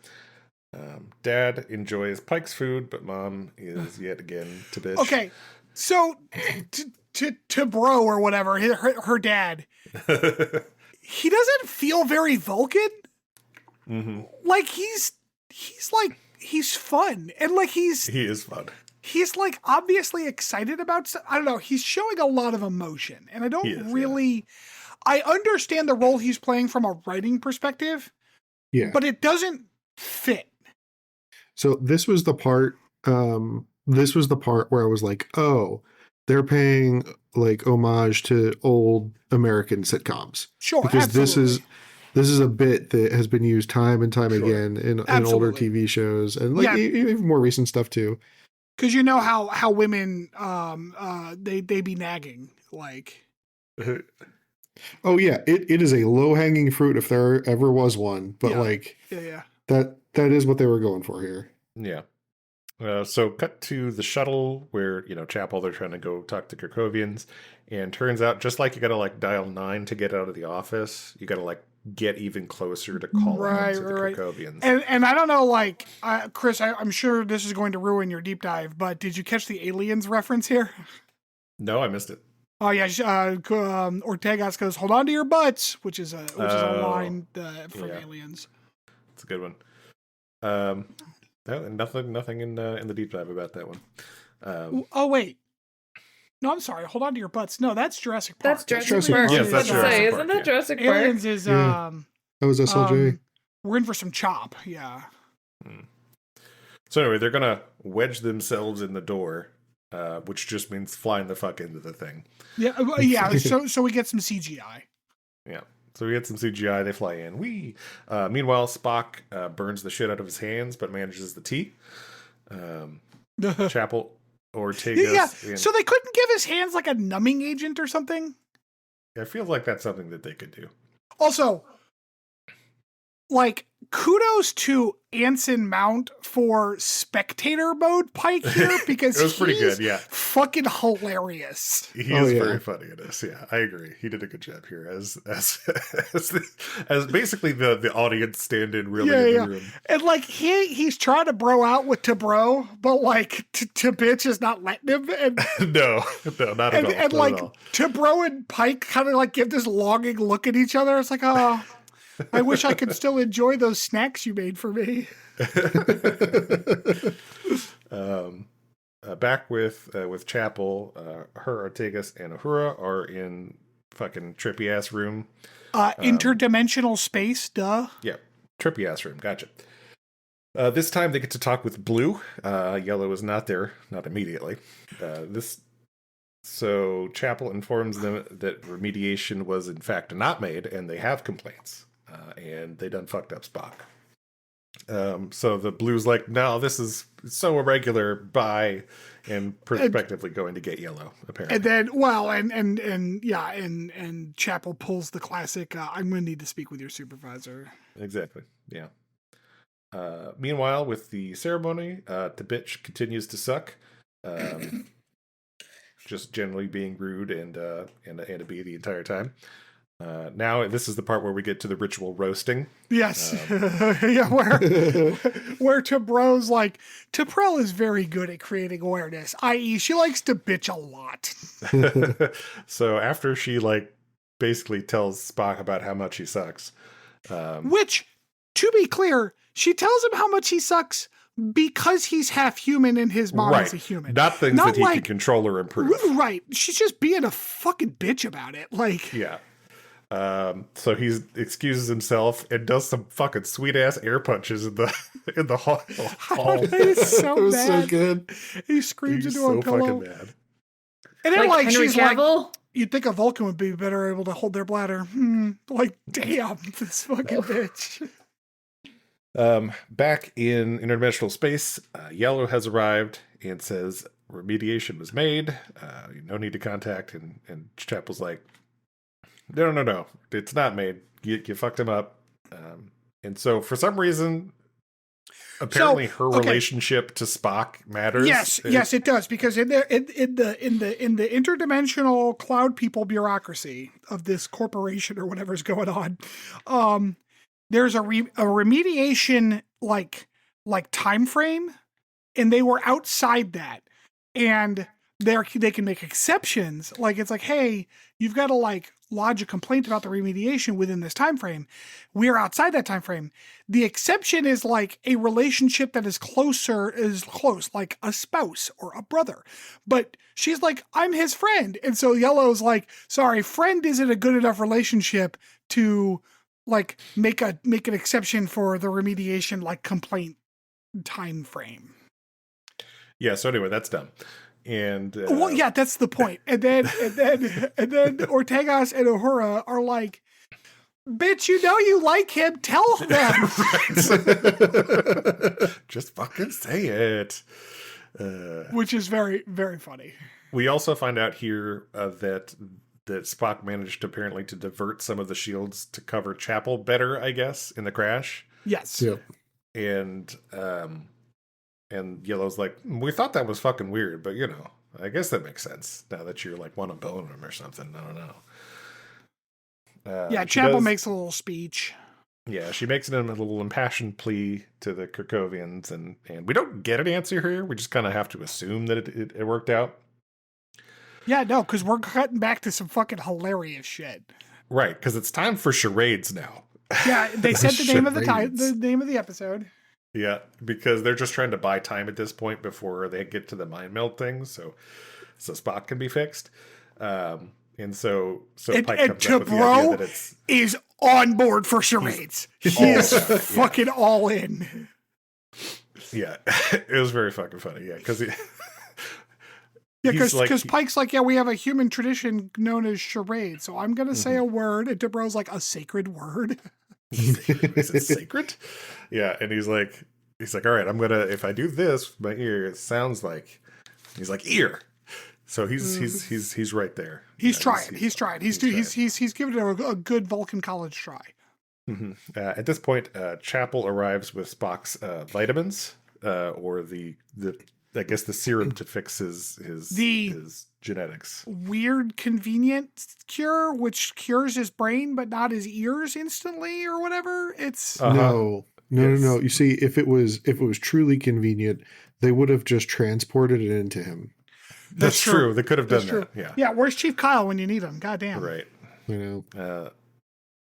B: Dad enjoys Pike's food, but mom is yet again to bitch.
A: Okay, so to bro or whatever, her dad, he doesn't feel very Vulcan.
B: Mm-hmm.
A: Like he's fun, and like
B: He is fun.
A: he's like obviously excited about I don't know, he's showing a lot of emotion, and I don't really I understand the role he's playing from a writing perspective, but it doesn't fit.
C: So this was the part where I was like, oh, they're paying like homage to old American sitcoms.
A: Sure,
C: because
A: absolutely.
C: this is a bit that has been used time and time again in older TV shows and like even more recent stuff too.
A: Because you know how women they be nagging like.
C: Oh yeah, it is a low hanging fruit if there ever was one, but that is what they were going for here.
B: Yeah. So cut to the shuttle where, Chapel, they're trying to go talk to Krakowians, and turns out just like you got to like dial 9 to get out of the office, you got to like get even closer to call out to the Krakowians.
A: And I don't know, like, Chris, I'm sure this is going to ruin your deep dive, but did you catch the aliens reference here?
B: No, I missed it.
A: Oh yeah, Ortegas goes, "Hold on to your butts," which is a line from Aliens.
B: It's a good one. No, nothing in the deep dive about that one.
A: Oh wait, no, I'm sorry. Hold on to your butts. No, that's Jurassic Park.
D: That's Jurassic Park.
B: Yes, that's Jurassic Park.
D: Isn't that Jurassic Park?
A: Aliens is
C: that was SLJ.
A: We're in for some chop. Yeah.
B: So anyway, they're gonna wedge themselves in the door. Which just means flying the fuck into the thing.
A: Yeah. So we get some CGI.
B: Yeah. So we get some CGI. They fly in. Meanwhile, Spock burns the shit out of his hands, but manages the tea. Chapel, Ortegas.
A: Yeah. So they couldn't give his hands like a numbing agent or something.
B: I feel like that's something that they could do.
A: Also, like, kudos to Anson Mount for spectator mode Pike here, because
B: it was pretty good, yeah.
A: Fucking hilarious.
B: He is very funny in this, yeah. I agree. He did a good job here as basically the audience stand-in really in the room.
A: And like he's trying to bro out with to bro, but like to bitch is not letting him. And
B: no, not at all.
A: And like to bro and Pike kind of like give this longing look at each other. It's like, oh, I wish I could still enjoy those snacks you made for me.
B: Back with Chapel, her, Ortegas, and Uhura are in fucking trippy ass room.
A: Interdimensional space, duh.
B: Yeah, trippy ass room. Gotcha. This time they get to talk with Blue. Yellow is not there, not immediately. So Chapel informs them that remediation was in fact not made, and they have complaints. And they done fucked up Spock. So the Blue's like, no, this is so irregular, bye, and prospectively going to get Yellow, apparently.
A: And then, well, and Chapel pulls the classic, I'm going to need to speak with your supervisor.
B: Exactly, yeah. Meanwhile, with the ceremony, the bitch continues to suck. Just generally being rude and a bee the entire time. Now this is the part where we get to the ritual roasting.
A: Yes. Where T'Bro's like, T'Prell is very good at creating awareness, i.e. she likes to bitch a lot.
B: So after she like basically tells Spock about how much he sucks.
A: Which, to be clear, she tells him how much he sucks because he's half human and his mom is a human.
B: Not things that he can control or improve.
A: Right. She's just being a fucking bitch about it. Like,
B: yeah. So he excuses himself and does some fucking sweet ass air punches in the hall.
A: He's so
C: It was
A: mad.
C: so good.
A: He screams
B: He's
A: into
B: so
A: a pillow.
B: fucking mad.
A: And then, like,
D: Henry
A: she's
D: Cavill?
A: like, you'd think a Vulcan would be better able to hold their bladder. Like, damn, this fucking bitch.
B: Back in interdimensional space, Yellow has arrived and says remediation was made. No need to contact. And Chapel's like, no, it's not made. You fucked him up. And so for some reason, apparently her relationship to Spock matters.
A: Yes, it does, because in the interdimensional cloud people bureaucracy of this corporation or whatever's going on, there's a remediation like time frame, and they were outside that, and they can make exceptions. Like, it's like, hey, you've got to like lodge a complaint about the remediation within this time frame. We're outside that time frame. The exception is like a relationship that is close, like a spouse or a brother. But she's like, I'm his friend. And so Yellow's like, sorry, friend isn't a good enough relationship to like make an exception for the remediation like complaint time frame.
B: Yeah, so anyway, that's dumb. And
A: well, yeah, that's the point. And then Ortegas and Uhura are like, bitch, you know you like him, tell them.
B: Just fucking say it.
A: Which is very, very funny.
B: We also find out here that Spock managed apparently to divert some of the shields to cover Chapel better, I guess, in the crash.
A: Yes.
C: Yep.
B: And Yellow's like, we thought that was fucking weird, but I guess that makes sense now that you're like want to bone him or something. I don't know.
A: Yeah, Chapel makes a little speech.
B: Yeah, she makes it a little impassioned plea to the Krakowians, and we don't get an answer here. We just kind of have to assume that it worked out.
A: Yeah, no, because we're cutting back to some fucking hilarious shit.
B: Right, because it's time for charades now.
A: Yeah, they said the name of the name of the episode.
B: Yeah, because they're just trying to buy time at this point before they get to the mind meld thing, so Spock can be fixed. And so Pike comes up with the idea that it's
A: is on board for charades. He is fucking all in.
B: Yeah, it was very fucking funny. Yeah, because
A: because Pike's like, yeah, we have a human tradition known as charades, so I'm gonna say a word, and Dubrov's like, a sacred word.
B: Is it sacred? Yeah, and he's like, all right, I'm gonna, if I do this with my ear, it sounds like, he's like, ear. So he's right there.
A: He's trying. He's giving it a good Vulcan college try.
B: Mm-hmm. At this point, Chapel arrives with Spock's vitamins, or the I guess the serum to fix his genetics.
A: Weird, convenient cure, which cures his brain but not his ears instantly, or whatever. It's
C: no. You see, if it was truly convenient, they would have just transported it into him.
B: That's true. They could have done that. Yeah.
A: Yeah. Where's Chief Kyle when you need him? Goddamn.
B: Right.
C: You know.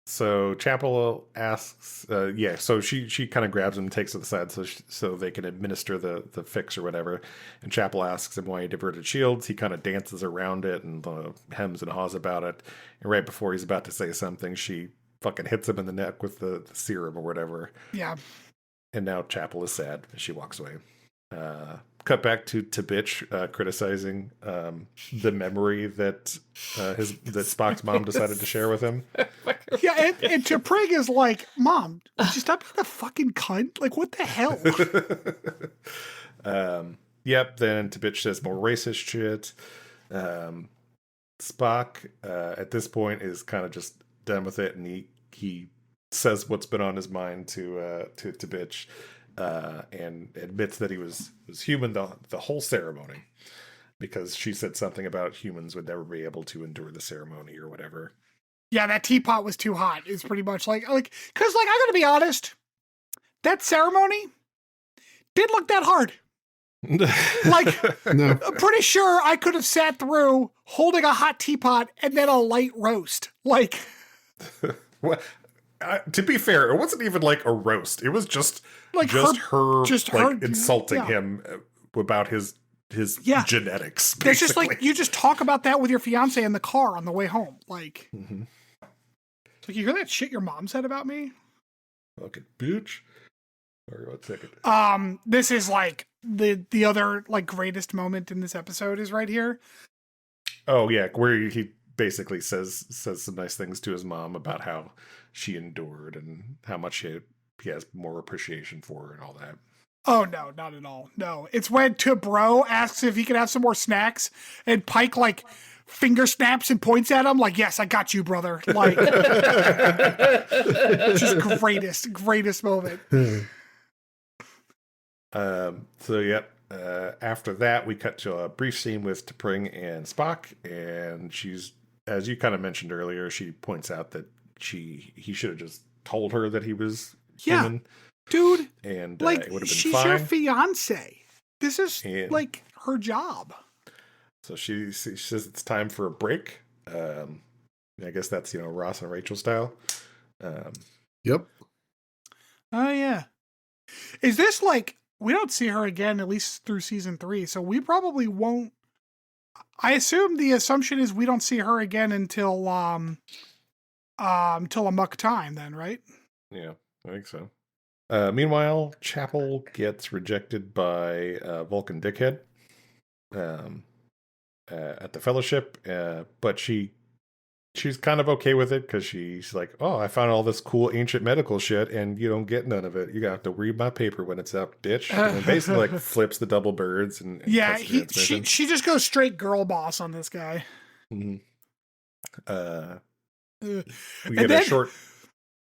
B: So Chapel asks, so she kind of grabs him and takes it aside so they can administer the fix or whatever. And Chapel asks him why he diverted shields. He kind of dances around it and hems and haws about it. And right before he's about to say something, she fucking hits him in the neck with the serum or whatever.
A: Yeah.
B: And now Chapel is sad as she walks away. Cut back to Bitch criticizing the memory that Spock's mom decided to share with him.
A: Yeah, and T'Prig is like, Mom, would you stop being a fucking cunt? Like, what the hell?
B: Yep, then Bitch says more racist shit. Spock, at this point, is kind of just done with it, and he says what's been on his mind to Bitch. And admits that he was human the whole ceremony, because she said something about humans would never be able to endure the ceremony or whatever.
A: Yeah, that teapot was too hot. It's pretty much like, because I gotta be honest, that ceremony didn't look that hard.
C: No.
A: I'm pretty sure I could have sat through holding a hot teapot and then a light roast. Like,
B: what? To be fair, it wasn't even like a roast. It was just her insulting him about his genetics. Basically.
A: It's just like you just talk about that with your fiance in the car on the way home. Like, Like, you hear that shit your mom said about me?
B: Fucking bitch. Sorry, 1 second.
A: This is like the other like greatest moment in this episode is right here.
B: Oh yeah, where he basically says some nice things to his mom about how she endured and how much he has more appreciation for her and all that.
A: Oh no, not at all. No, it's when Bro asks if he can have some more snacks, and Pike like finger snaps and points at him like, "Yes, I got you, brother." Like, just greatest moment.
B: So yep. After that, we cut to a brief scene with T'Pring and Spock, and she's, as you kind of mentioned earlier, she points out that he should have just told her that he was human.
A: Dude,
B: and
A: like,
B: it would have been
A: she's
B: fine.
A: your fiance. This is like her job.
B: So she says it's time for a break. I guess that's, Ross and Rachel style.
C: Yep.
A: Oh yeah. Is this like, we don't see her again, at least through season 3, so we probably won't. I assume the assumption is we don't see her again until Amok Time then, right?
B: Yeah, I think so. Meanwhile, Chapel gets rejected by Vulcan Dickhead at the Fellowship, but she's kind of okay with it because she's like, oh, I found all this cool ancient medical shit and you don't get none of it. You have to read my paper when it's out, bitch. And then basically like flips the double birds and
A: yeah,
B: cuts the transmission.
A: she just goes straight girl boss on this guy.
B: Mm-hmm. We
A: And
B: get
A: then-
B: a short.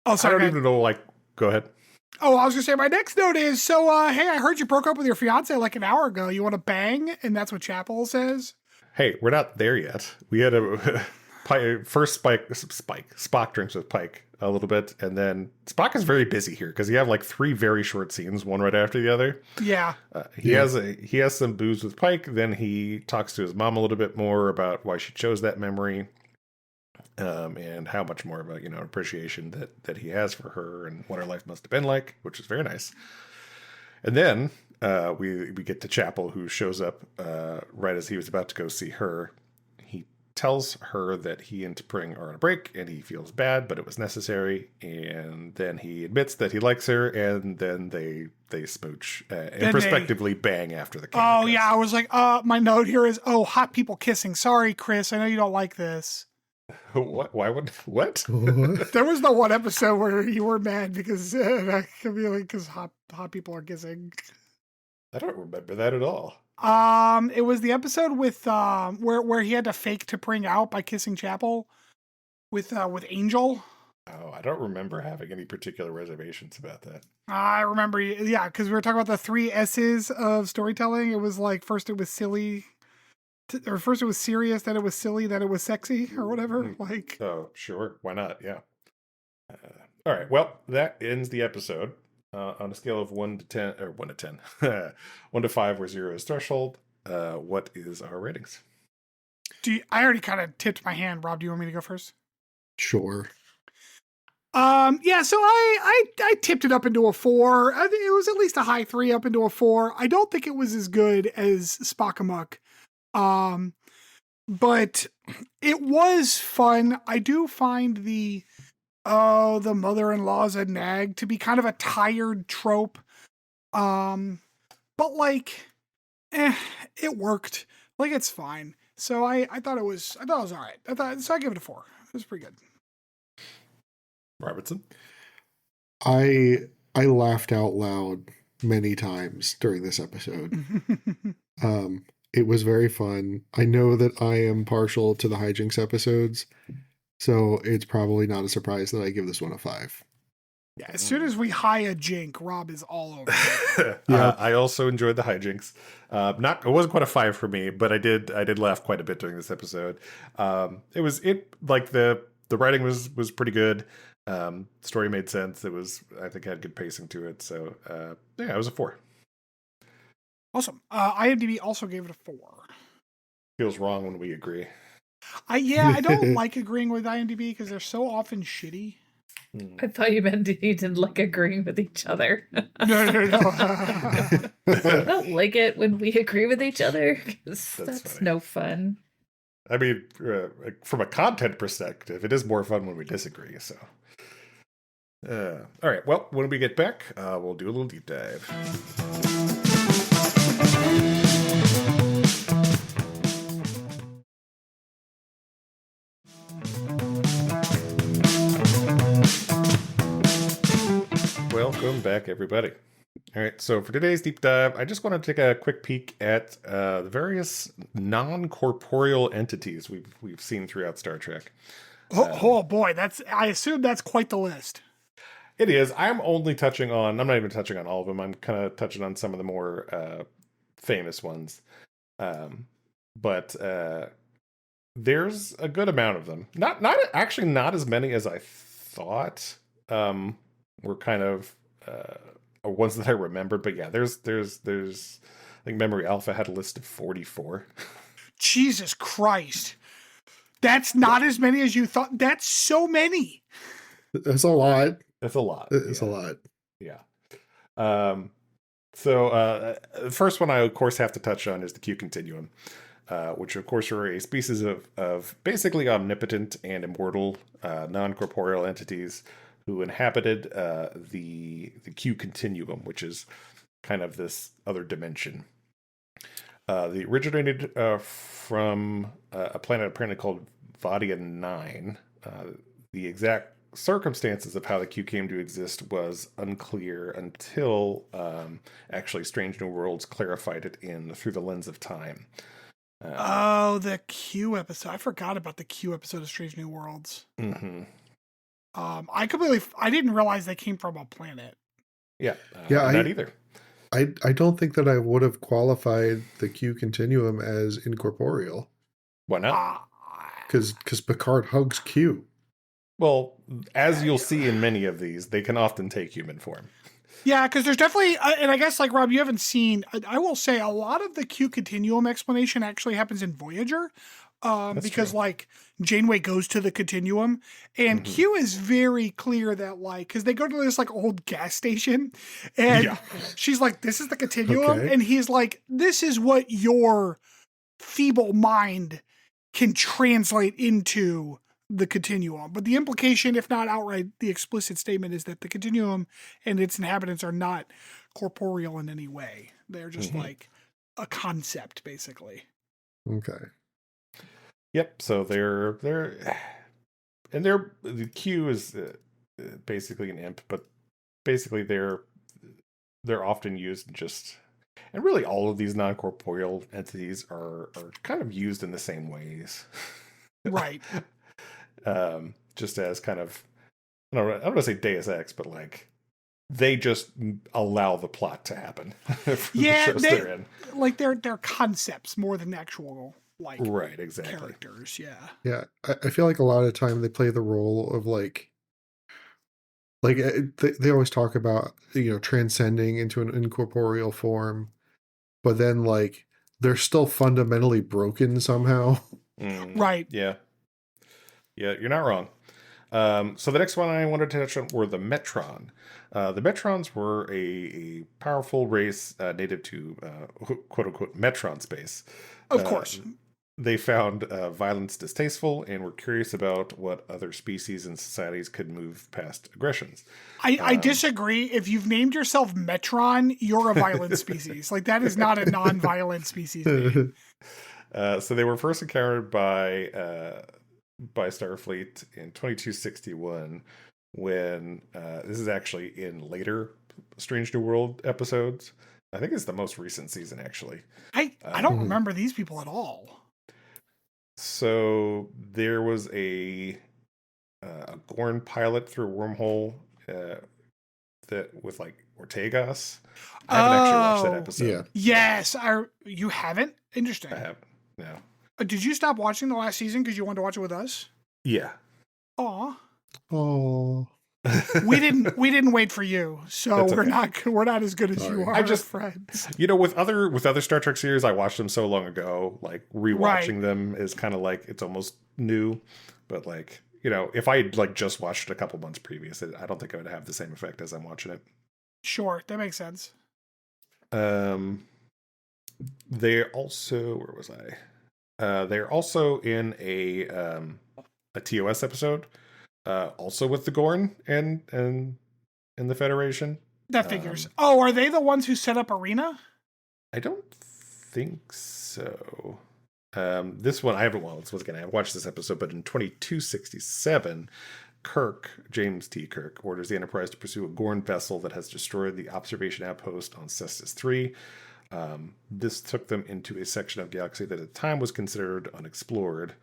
A: Oh, sorry.
B: I don't even know. Like, go ahead.
A: Oh, I was gonna say my next note is, so hey, I heard you broke up with your fiance like an hour ago. You want to bang? And that's what Chapel says.
B: Hey, we're not there yet. We had a first Spock drinks with Pike a little bit, and then Spock is very busy here because you have like 3 very short scenes, one right after the other.
A: Yeah.
B: He has some booze with Pike. Then he talks to his mom a little bit more about why she chose that memory, and how much more of a appreciation that he has for her and what her life must have been like, which is very nice. And then we get to Chapel, who shows up right as he was about to go see her. He tells her that he and T'Pring are on a break, and he feels bad, but it was necessary. And then he admits that he likes her, and then they smooch and prospectively bang after the camera.
A: Oh yeah, I was like, my note here is, oh, hot people kissing. Sorry, Chris, I know you don't like this.
B: What? Why would what?
A: There was the one episode where you were mad because because hot people are kissing.
B: I don't remember that at all.
A: It was the episode with where he had to fake T'Pring out by kissing Chapel with Angel.
B: Oh, I don't remember having any particular reservations about that.
A: I remember, yeah, because we were talking about the 3 S's of storytelling. It was like, first it was silly, or first it was serious, then it was silly, then it was sexy, or whatever. Like,
B: Oh, sure. Why not? Yeah. All right. Well, that ends the episode. On a scale of 1 to 10, or 1 to 10, 1 to 5, where 0 is threshold, what is our ratings?
A: I already kind of tipped my hand. Rob, do you want me to go first?
C: Sure.
A: Yeah, so I tipped it up into a 4. I think it was at least a high 3 up into a 4. I don't think it was as good as Spock Amok. But it was fun. I do find the mother-in-law's a nag to be kind of a tired trope. But like, it worked. Like, it's fine. So I thought it was all right. So I give it a 4. It was pretty good.
B: Robertson?
C: I laughed out loud many times during this episode. It was very fun. I know that I am partial to the hijinks episodes, so it's probably not a surprise that I give this one a 5.
A: Yeah, as soon as we high a jink, Rob is all over it.
C: Yeah.
B: I also enjoyed the hijinks. It wasn't quite a 5 for me, but I did laugh quite a bit during this episode. The writing was pretty good. Story made sense. I think had good pacing to it. So it was a 4.
A: Awesome. IMDb also gave it a 4.
B: Feels wrong when we agree.
A: I don't like agreeing with IMDb because they're so often shitty.
D: I thought you meant you didn't like agreeing with each other.
A: No.
D: I don't like it when we agree with each other, 'cause that's
B: funny.
D: no fun.
B: I mean, from a content perspective, it is more fun when we disagree. So, all right. Well, when we get back, we'll do a little deep dive. Welcome back, everybody. All right, so for today's deep dive, I just want to take a quick peek at the various non-corporeal entities we've seen throughout Star Trek.
A: Oh boy, I assume that's quite the list.
B: It is. I'm not even touching on all of them. I'm kind of touching on some of the more famous ones. But there's a good amount of them. Not as many as I thought. Were kind of ones that I remembered, but yeah, there's I think Memory Alpha had a list of 44.
A: Jesus Christ. That's not as many as you thought. That's so many.
C: That's a lot.
B: That's a lot.
C: It's a lot.
B: Yeah. So the first one I, of course, have to touch on is the Q continuum, which, of course, are a species of basically omnipotent and immortal non-corporeal entities who inhabited the Q continuum, which is kind of this other dimension. They originated from a planet apparently called Vadia 9. The exact circumstances of how the Q came to exist was unclear until actually Strange New Worlds clarified it in Through the Lens of Time.
A: The Q episode. I forgot about the Q episode of Strange New Worlds.
B: Mm-hmm.
A: I didn't realize they came from a planet.
B: Yeah.
C: Not
B: either.
C: I don't think that I would have qualified the Q continuum as incorporeal.
B: Why not?
C: Because Picard hugs Q.
B: Well, as you'll see in many of these, they can often take human form.
A: Yeah, because there's definitely, and I guess like Rob, you haven't seen. I will say a lot of the Q continuum explanation actually happens in Voyager, because
B: true.
A: like Janeway goes to the continuum, and Q is very clear that like because they go to this like old gas station, and she's like, "This is the continuum," and he's like, "This is what your feeble mind can translate into the continuum." But the implication, if not outright the explicit statement, is that the continuum and its inhabitants are not corporeal in any way. They're just like a concept, basically.
C: Okay.
B: Yep. So the Q is basically an imp, but basically they're often used and really all of these non-corporeal entities are kind of used in the same ways.
A: Right.
B: Just as kind of, I don't want to say Deus Ex, but like they just allow the plot to happen.
A: Yeah, they're concepts more than actual like
B: right, exactly.
A: characters. Yeah.
C: Yeah, I feel like a lot of the time they play the role of like they always talk about transcending into an incorporeal form, but then like they're still fundamentally broken somehow.
A: Right.
B: Yeah. Yeah, you're not wrong. So the next one I wanted to touch on were the Metron. The Metrons were a powerful race native to quote-unquote Metron space.
A: Of course.
B: They found violence distasteful and were curious about what other species and societies could move past aggressions.
A: I disagree. If you've named yourself Metron, you're a violent species. Like, that is not a non-violent species name.
B: So they were first encountered by Starfleet in 2261 when this is actually in later Strange New World episodes. I think it's the most recent season, actually.
A: I don't remember these people at all.
B: So there was a Gorn pilot through a wormhole that with like Ortegas. I haven't actually watched that episode.
C: Yeah.
A: Yes, you haven't? Interesting.
B: I haven't. No.
A: Did you stop watching the last season because you wanted to watch it with us?
B: Yeah.
A: Aw.
C: Oh.
A: We didn't wait for you, so we're not as good as you are.
B: I just
A: friends.
B: With other Star Trek series, I watched them so long ago. Like rewatching them is kind of like it's almost new, but like if I like just watched it a couple months previous, I don't think it would have the same effect as I'm watching it.
A: Sure, that makes sense.
B: They also, where was I? They're also in a TOS episode, also with the Gorn and the Federation.
A: That figures. Oh, are they the ones who set up Arena?
B: I don't think so. This one I haven't. Well, once again, I watched this episode, but in 2267, James T. Kirk, orders the Enterprise to pursue a Gorn vessel that has destroyed the observation outpost on Cestus 3. This took them into a section of galaxy that at the time was considered unexplored.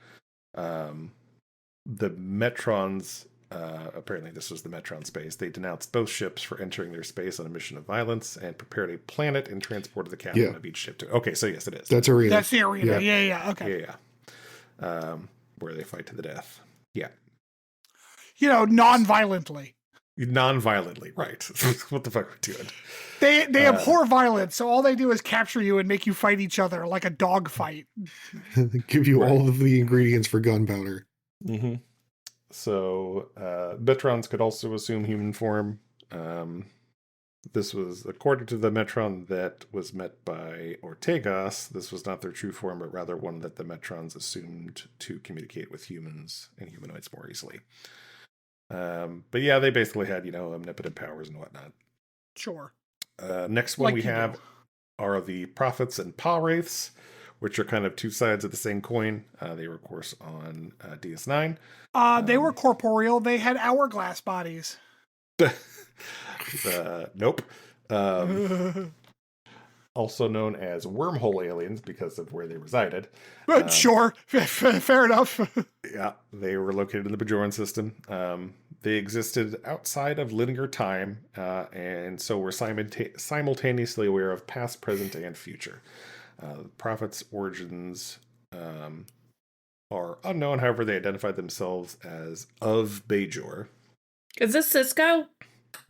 B: The Metrons, apparently this was the Metron space, they denounced both ships for entering their space on a mission of violence and prepared a planet and transported the captain of each ship to. Okay, so yes, it is.
C: That's Arena.
A: That's the Arena. Yeah. Okay.
B: Yeah. Where they fight to the death. Yeah.
A: Non-violently.
B: Non-violently, right. What the fuck are we doing?
A: They abhor violence, so all they do is capture you and make you fight each other like a dog fight.
C: Give you all of the ingredients for gunpowder.
B: Mm-hmm. So, Metrons could also assume human form. This was, according to the Metron that was met by Ortegas, this was not their true form, but rather one that the Metrons assumed to communicate with humans and humanoids more easily. But yeah, they basically had, omnipotent powers and whatnot.
A: Sure.
B: Next one we have are the Prophets and Pa-wraiths, which are kind of two sides of the same coin. They were, of course, on DS9.
A: They were corporeal. They had hourglass bodies.
B: Nope. Also known as wormhole aliens because of where they resided.
A: Sure. Fair enough.
B: Yeah, they were located in the Bajoran system. They existed outside of linear time, and so were simultaneously aware of past, present, and future. The Prophets' origins are unknown. However, they identified themselves as of Bajor.
D: Is this Cisco?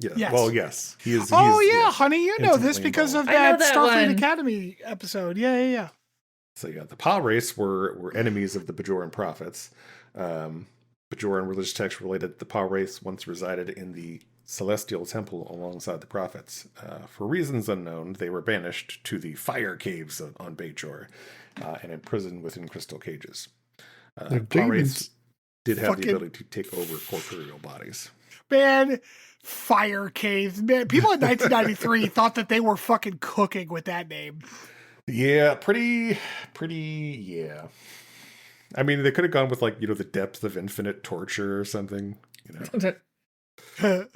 B: Yeah.
A: Yes.
B: Well, yes. He is.
A: Honey, you know this
B: intimately
A: because of
B: involved.
A: that
D: that
A: Starfleet
D: one.
A: Academy episode. Yeah.
B: So yeah, the Pa-wraiths were enemies of the Bajoran Prophets. Bajoran religious texts related that the Pa-wraiths once resided in the Celestial Temple alongside the Prophets. For reasons unknown, they were banished to the fire caves on Bajor and imprisoned within crystal cages. Pa-wraiths did have the ability to take over corporeal bodies.
A: Man, fire caves. Man, people in 1993 thought that they were fucking cooking with that name.
B: Yeah, pretty, yeah. I mean, they could have gone with, like, the depth of infinite torture or something, Man. All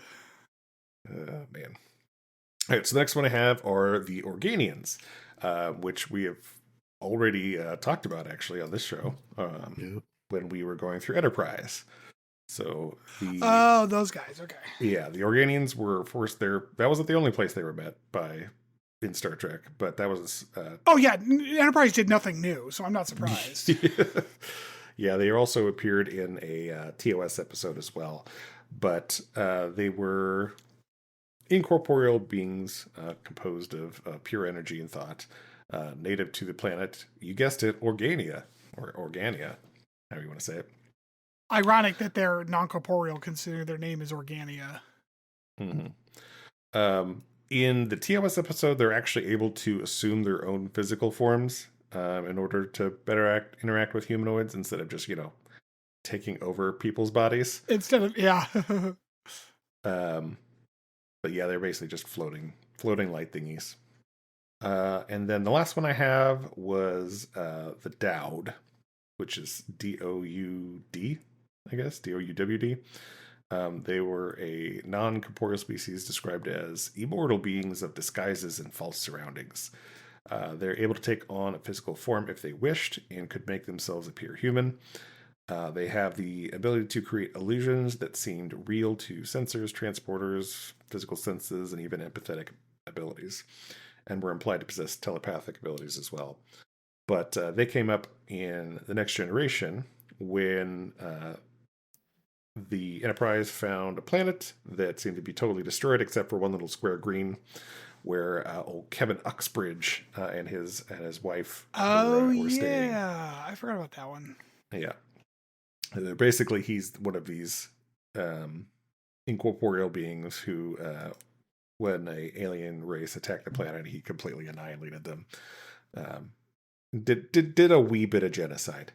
B: right, so the next one I have are the Organians, which we have already talked about, actually, on this show when we were going through Enterprise. So
A: those guys, okay.
B: Yeah, the Organians were forced there. That wasn't the only place they were met in Star Trek, but that was...
A: Enterprise did nothing new, so I'm not surprised.
B: Yeah, they also appeared in a TOS episode as well, but they were incorporeal beings composed of pure energy and thought, native to the planet, you guessed it, Organia, or Organia, however you want to say it.
A: Ironic that they're non-corporeal, considering their name is Organia.
B: Mm-hmm. In the TOS episode, they're actually able to assume their own physical forms in order to better interact with humanoids instead of just, taking over people's bodies.
A: Instead of, yeah.
B: But yeah, they're basically just floating light thingies. And then the last one I have was the Dowd, which is D-O-U-D, I guess, D-O-U-W-D. They were a non-corporeal species described as immortal beings of disguises and false surroundings. They're able to take on a physical form if they wished and could make themselves appear human. They have the ability to create illusions that seemed real to sensors, transporters, physical senses, and even empathetic abilities, and were implied to possess telepathic abilities as well. But they came up in the Next Generation when the Enterprise found a planet that seemed to be totally destroyed except for one little square green where old Kevin Uxbridge and his wife were staying.
A: I forgot about that one.
B: Yeah. Basically, he's one of these incorporeal beings who, when an alien race attacked the planet, he completely annihilated them. did a wee bit of genocide.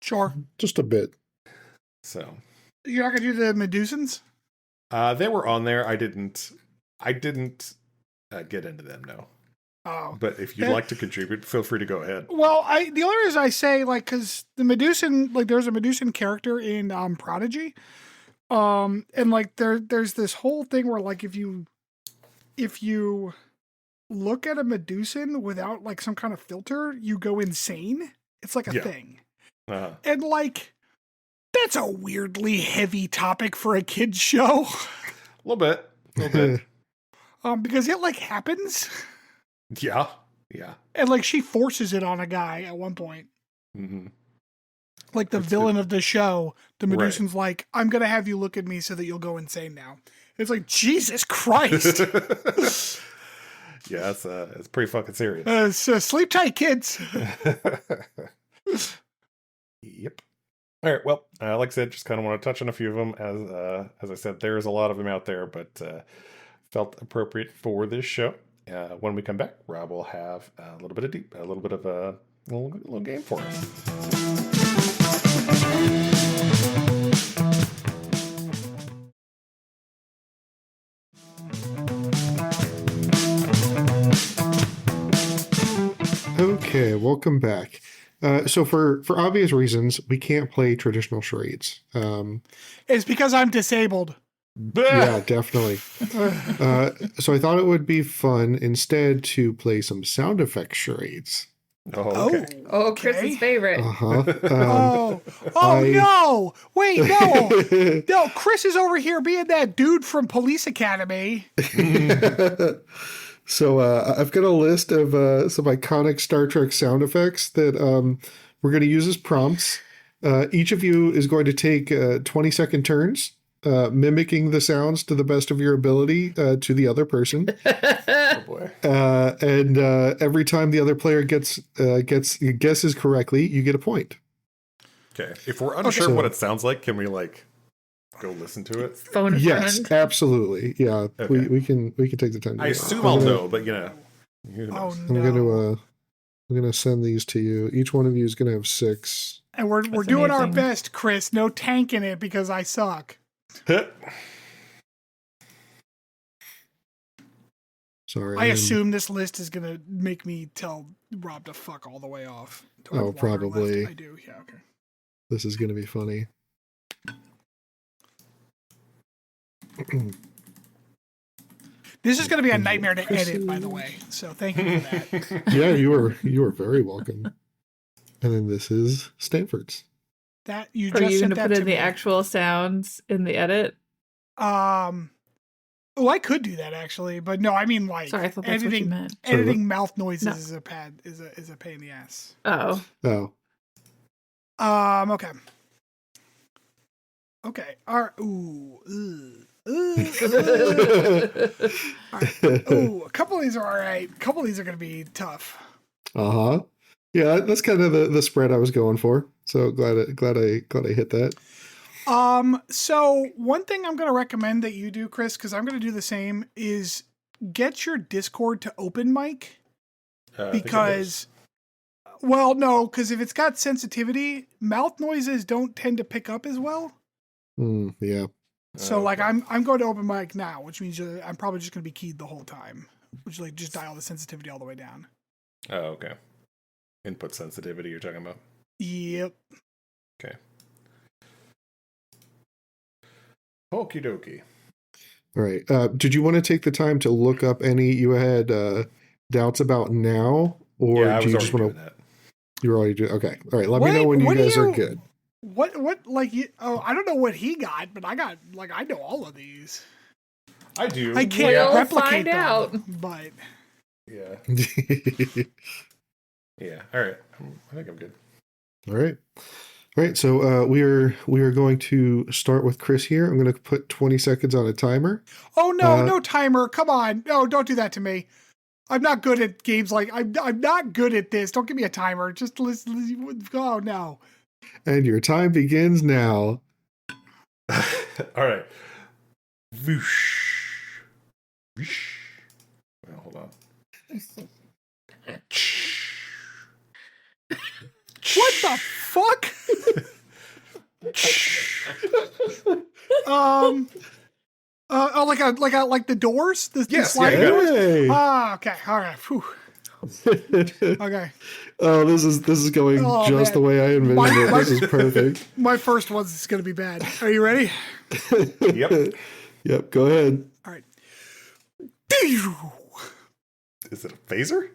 A: Sure.
C: Just a bit.
B: So
A: You're not gonna do the Medusans?
B: they were on there. I didn't get into them, no.
A: Oh.
B: But if you'd like to contribute, feel free to go ahead.
A: Well, the only reason I say, like, because the Medusan, like, there's a Medusan character in Prodigy, and like there's this whole thing where, like, if you look at a Medusan without like some kind of filter, you go insane. It's like a thing, and like that's a weirdly heavy topic for a kids show.
B: A little bit.
A: Because it like happens.
B: Yeah.
A: And like she forces it on a guy at one point.
B: Mm-hmm.
A: Like the villain of the show, the Medusan's
B: right.
A: like, I'm going to have you look at me so that you'll go insane now. It's like, Jesus Christ.
B: Yeah, it's pretty fucking serious.
A: So sleep tight, kids.
B: Yep. All right. Well, like I said, just kind of want to touch on a few of them. As I said, there's a lot of them out there, but felt appropriate for this show. When we come back, Rob will have a little bit of a little game for us.
C: Okay, welcome back. So for obvious reasons, we can't play traditional charades.
A: It's because I'm disabled.
C: Yeah, definitely. So I thought it would be fun instead to play some sound effect charades.
B: Oh, okay.
D: Oh, Chris's favorite.
C: Uh-huh.
A: No! Wait, no! No, Chris is over here being that dude from Police Academy.
C: So I've got a list of some iconic Star Trek sound effects that we're going to use as prompts. Each of you is going to take 20-second turns, mimicking the sounds to the best of your ability to the other person.
B: Oh boy.
C: And every time the other player guesses correctly, you get a point.
B: Okay. If we're unsure what it sounds like, can we like go listen to it?
D: Phone a
C: Yes,
D: friend.
C: absolutely. Yeah,
B: Okay.
C: we can take the time.
B: I assume I'll know, but you know. Who knows?
A: Oh,
C: I'm gonna send these to you. Each one of you is gonna have 6.
A: And we're doing our best, Chris. No tanking it because I suck.
C: Sorry.
A: I assume this list is going to make me tell Rob to fuck all the way off. Do I have
C: Oh,
A: longer
C: probably.
A: left? I do, yeah, okay.
C: This is gonna be funny.
A: This is going to be a nightmare to edit, by the way. So thank you for that.
C: Yeah, you are very welcome. And then this is Stanford's.
A: That you
D: Are
A: just
D: you going
A: sent
D: to
A: that
D: put
A: to
D: in the
A: me.
D: actual sounds in the edit?
A: Oh, I could do that actually, but no, I mean like
D: Sorry, I thought that's what you
A: editing
D: meant.
A: editing mouth noises
D: No.
A: is a pain in the ass.
D: Oh.
C: Oh.
A: Okay. Okay. All right. Ooh. All right. Ooh, a couple of these are all right. A couple of these are going to be tough.
C: Uh-huh. Yeah, that's kind of the spread I was going for. So glad I hit that.
A: So one thing I'm going to recommend that you do, Chris, because I'm going to do the same, is get your Discord to open mic. Because, well, no, because if it's got sensitivity, mouth noises don't tend to pick up as well.
C: Yeah.
A: So like I'm going to open mic now, which means I'm probably just going to be keyed the whole time, which like just dial the sensitivity all the way down.
B: Oh, okay. Input sensitivity you're talking about?
A: Yep.
B: Okay. Okie dokie.
C: All right. Did you want to take the time to look up any you had doubts about now? Or
B: Yeah, I
C: do
B: was
C: you
B: already
C: just want
B: doing
C: to...
B: that.
C: You're already doing... Okay. All right. Let me know when you guys are good.
A: What like you, I don't know what he got, but I got like I know all of these.
B: I do.
A: I can't
D: We'll
A: replicate
D: find
A: them,
D: out.
A: but
B: Yeah. Yeah. All right. I think I'm good.
C: All right. All right. So we are going to start with Chris here. I'm going to put 20 seconds on a timer.
A: oh no, no timer. Come on. No, don't do that to me. I'm not good at games like I'm not good at this. Don't give me a timer. Just listen. Oh no.
C: And your time begins now.
B: All right. Whoosh. Whoosh. Well, hold on.
A: What the fuck? Like the doors? The
B: Yes,
A: sliding
B: yeah,
A: doors?
C: Hey.
A: Okay. All right. Whew. Okay.
C: Oh, this is going
A: Oh,
C: just
A: man.
C: the way I envisioned it. This is perfect.
A: My first one's going to be bad. Are you ready?
B: Yep.
C: Yep, go ahead.
A: All right.
B: Is it a phaser?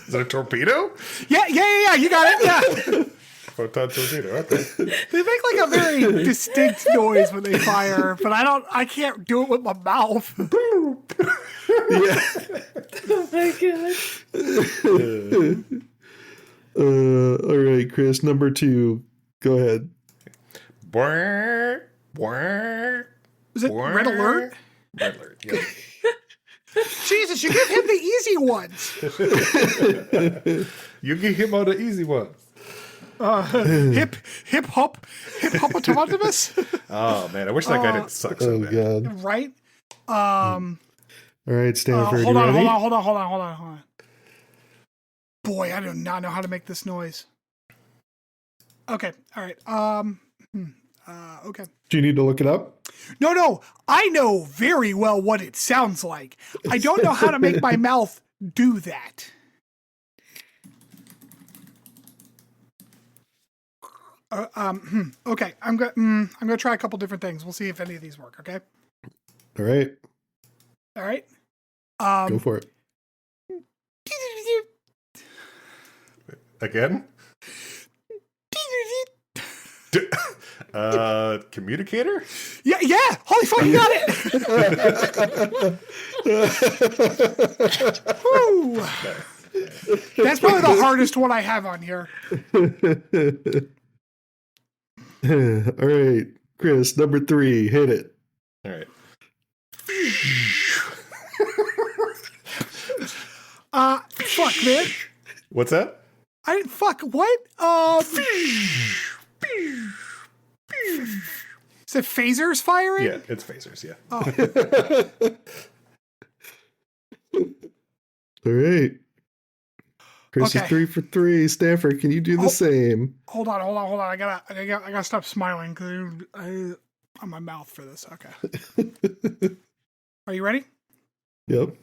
B: Is it a torpedo?
A: Yeah. You got it. Yeah.
B: Photon torpedo. Okay.
A: They make like a very distinct noise when they fire, but I can't do it with my mouth.
C: Yeah.
D: Oh my god.
C: All right, Chris, number 2. Go ahead.
B: Bwah, bwah,
A: Is it
B: bwah.
A: Red Alert?
B: Red alert. Yeah.
A: Jesus, you give him the easy ones.
B: You get him on the easy ones.
A: Hip hippopotamus,
B: Oh man, I wish that guy didn't suck so
C: Oh,
B: bad.
C: God.
A: right?
C: All right, Stanford,
A: Hold
C: you
A: on,
C: ready?
A: hold on. Boy, I do not know how to make this noise. Okay, all right. Okay.
C: Do you need to look it up?
A: No, I know very well what it sounds like. I don't know how to make my mouth do that. Okay, I'm gonna try a couple different things. We'll see if any of these work. Okay.
C: All right,
A: All right.
C: go for it.
B: Again? Communicator?
A: Yeah. Holy fuck, you got it. Whew. That's probably the hardest one I have on here.
C: All right, Chris, number 3, hit it.
B: All right.
A: Fuck, man.
B: What's that?
A: I didn't fuck. What? Is it phasers firing?
B: Yeah, it's phasers. Yeah.
C: All right. Chris is
A: Okay.
C: 3 for 3. Stanford, can you do the same?
A: Hold on. I gotta stop smiling because I on my mouth for this. Okay. Are you ready?
C: Yep.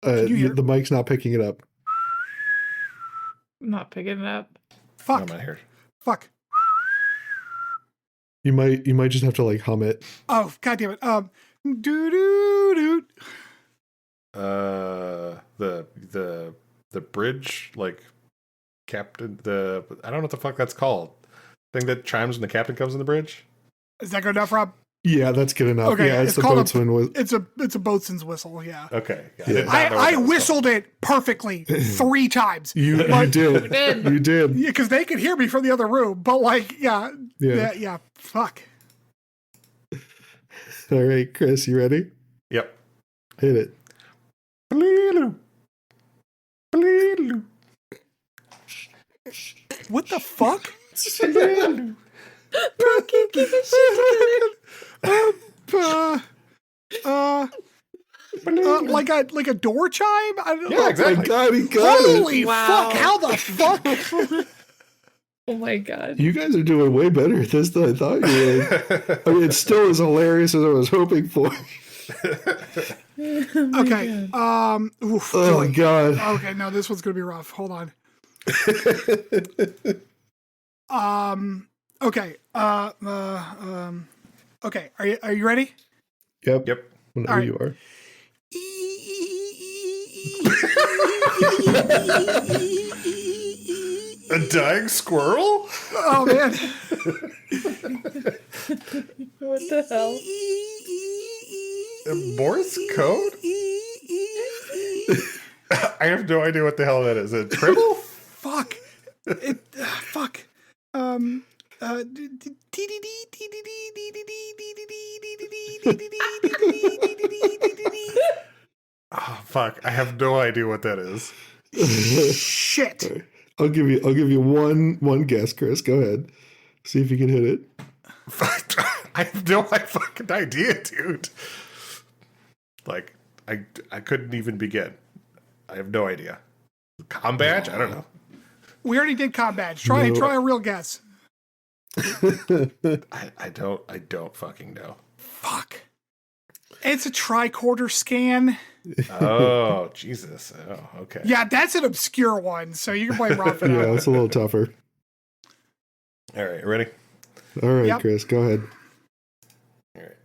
A: you hear-
C: The mic's not picking it up.
D: I'm not picking it up.
A: Fuck.
B: I'm not here.
A: Fuck.
C: You might just have to like hum it.
A: Oh, god damn it. Doo doo doo.
B: The bridge, like captain, I don't know what the fuck that's called. Thing that chimes when the captain comes in the bridge.
A: Is that good enough, Rob?
C: Yeah, that's good enough.
A: Okay,
C: Yeah,
A: it's
C: the
A: called
C: boatswain was.
A: It's a boatswain's whistle. Yeah.
B: Okay.
C: Yeah.
B: did not know what
A: I
B: that was
A: whistled it perfectly 3 times.
C: You
A: But-
C: did. You did.
A: Yeah, because they could hear me from the other room. But like, yeah. Fuck.
C: All right, Chris, you ready?
B: called. Yep.
C: Hit it.
B: Bleedoo. Bleedoo.
A: What the fuck?
B: Bleedoo.
D: Broken, keep your shit together.
A: Like a door chime? I don't know.
B: Yeah,
C: Oh
B: exactly.
C: my God, he got it.
A: Holy
D: Wow.
A: fuck! How the fuck?
D: Oh my god.
C: You guys are doing way better at this than I thought you would. I mean, it's still as hilarious as I was hoping for.
A: Okay. Oof,
C: Oh
A: really.
C: God.
A: Okay, no, this one's gonna be rough. Hold on. Okay. Okay. Are you ready?
C: Yep.
B: Yep.
C: Whenever
A: All right.
C: you are.
B: A dying squirrel?
A: Oh man.
D: What the hell?
B: Morse code? I have no idea what the hell that is. A tribble?
A: Fuck. Fuck.
B: Oh, fuck. I have no idea what that is.
A: Shit.
C: I'll give you one guess, Chris. Go ahead. See if you can hit it.
B: I have no fucking idea, dude. Like, I couldn't even begin. I have no idea. Com badge? I don't know.
A: We already did com badge. Try a real guess.
B: I don't fucking know.
A: Fuck. It's a tricorder scan.
B: Oh, Jesus. Oh, okay.
A: Yeah, that's an obscure one, so you can blame Rob for that.
C: Yeah, it's a little tougher.
B: All right, ready?
C: All right,
A: Yep.
C: Chris, go ahead.
B: All right.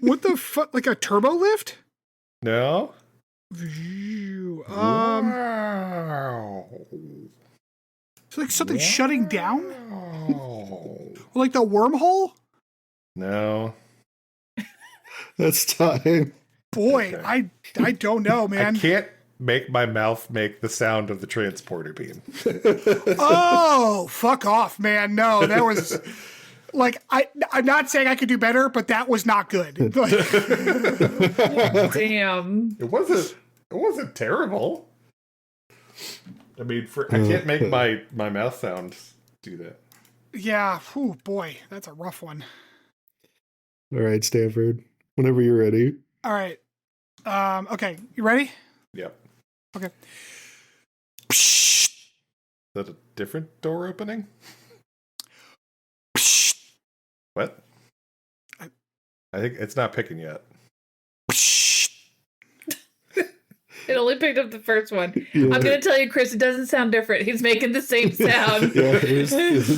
A: What the fuck? Like a turbo lift?
B: No?
A: Wow. It's like something shutting down? Like the wormhole?
B: No.
C: That's time.
A: Boy,
B: Okay.
A: I don't know, man.
B: I can't make my mouth make the sound of the transporter beam.
A: Oh, fuck off, man. No, that was like I'm not saying I could do better, but that was not good.
D: Damn.
B: It wasn't terrible. I mean, I can't make my mouth sounds do that.
A: Yeah, whew, boy, that's a rough one.
C: All right, Stanford, whenever you're ready.
A: All right. Okay, you ready?
B: Yep.
A: Okay.
B: Is that a different door opening? What? I think it's not picking yet.
D: It only picked up the first one.
C: Yeah.
D: I'm going to tell you, Chris, it doesn't sound different. He's making the same sound.
C: Yeah, it's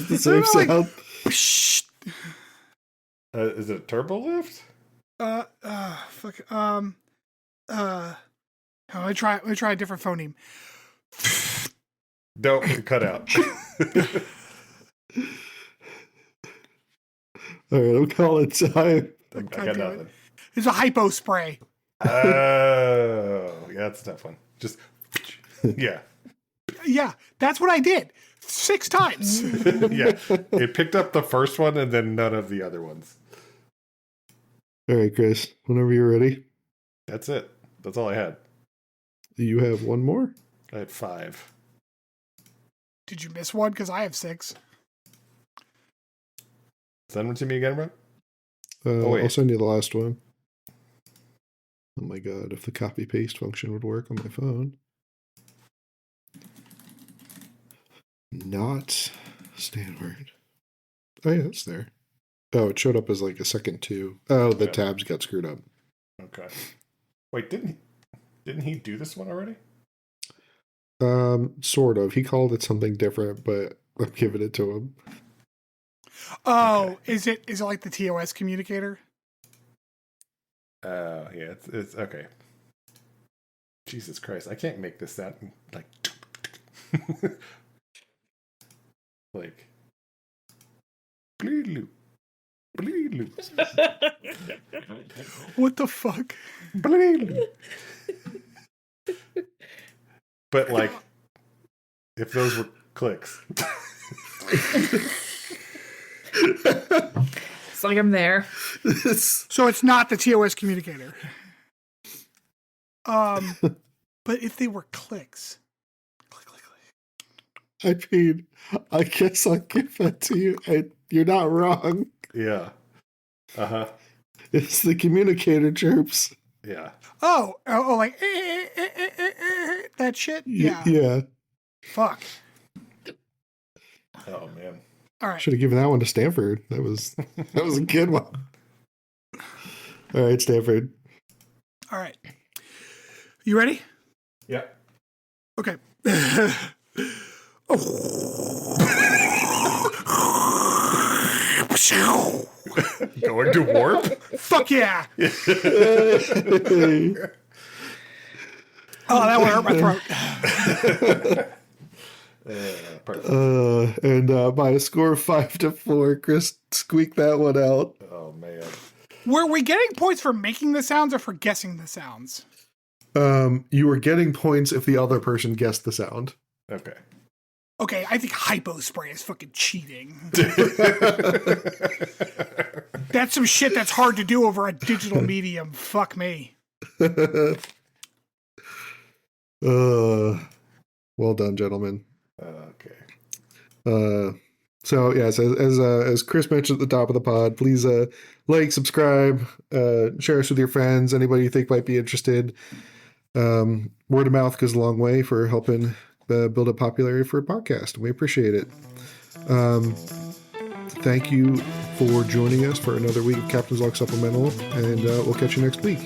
C: the same
A: Like-
C: sound.
B: Is it a turbo lift?
A: Fuck. Let me try a different phoneme.
B: Don't cut out.
C: All right, I'm calling time.
B: I
A: God
B: got
A: damn
B: nothing.
A: it. It's a hypo spray.
B: Oh, yeah, that's a tough one. Just, yeah.
A: Yeah, that's what I did 6 times.
B: Yeah. It picked up the first one and then none of the other ones.
C: All right, Chris, whenever you're ready.
B: That's it. That's all I had.
C: You have one more?
B: I had 5.
A: Did you miss one? Because I have 6.
B: Send them to me again, bro. Wait.
C: I'll send you the last one. Oh my god, if the copy paste function would work on my phone. Not Stanford. Oh yeah, it's there. Oh, it showed up as like a second 2. Oh, the
B: Okay.
C: tabs got screwed up.
B: Okay. Wait, didn't he do this one already?
C: Sort of. He called it something different, but I'm giving it to him.
A: Oh, is it like the TOS communicator?
B: Yeah, it's okay. Jesus Christ, I can't make this sound like like bleed loop.
A: What the fuck?
B: But like, if those were clicks.
D: It's like I'm there.
A: So it's not the TOS communicator. But if they were clicks. Click, click, click.
C: I mean, I guess I'll give that to you. You're not wrong.
B: Yeah. Uh-huh.
C: It's the communicator chirps.
B: Yeah.
A: Oh, like that shit? Yeah.
C: Yeah.
A: Fuck.
B: Oh man.
A: All right.
C: Should have given that one to Stanford. That was a good one. All right, Stanford.
A: All right. You ready?
B: Yeah.
A: Okay.
B: Going to warp?
A: Fuck yeah. Oh, that would hurt my throat.
B: Perfect.
C: And by a score of 5-4, Chris squeaked that one out.
B: Oh man.
A: Were we getting points for making the sounds or for guessing the sounds?
C: You were getting points if the other person guessed the sound.
B: Okay.
A: Okay, I think hypo spray is fucking cheating. That's some shit that's hard to do over a digital medium. Fuck me.
C: Well done, gentlemen.
B: Okay.
C: So yes, as Chris mentioned at the top of the pod, please like, subscribe, share us with your friends, anybody you think might be interested. Word of mouth goes a long way for helping build up popularity for a podcast. We appreciate it. Thank you for joining us for another week of Captain's Log Supplemental, and we'll catch you next week.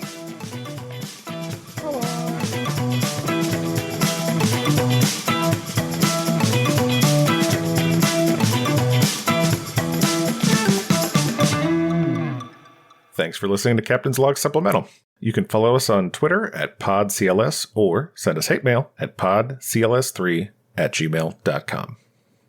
B: Thanks for listening to Captain's Log Supplemental. You can follow us on Twitter at PodCLS or send us hate mail at podcls3@gmail.com.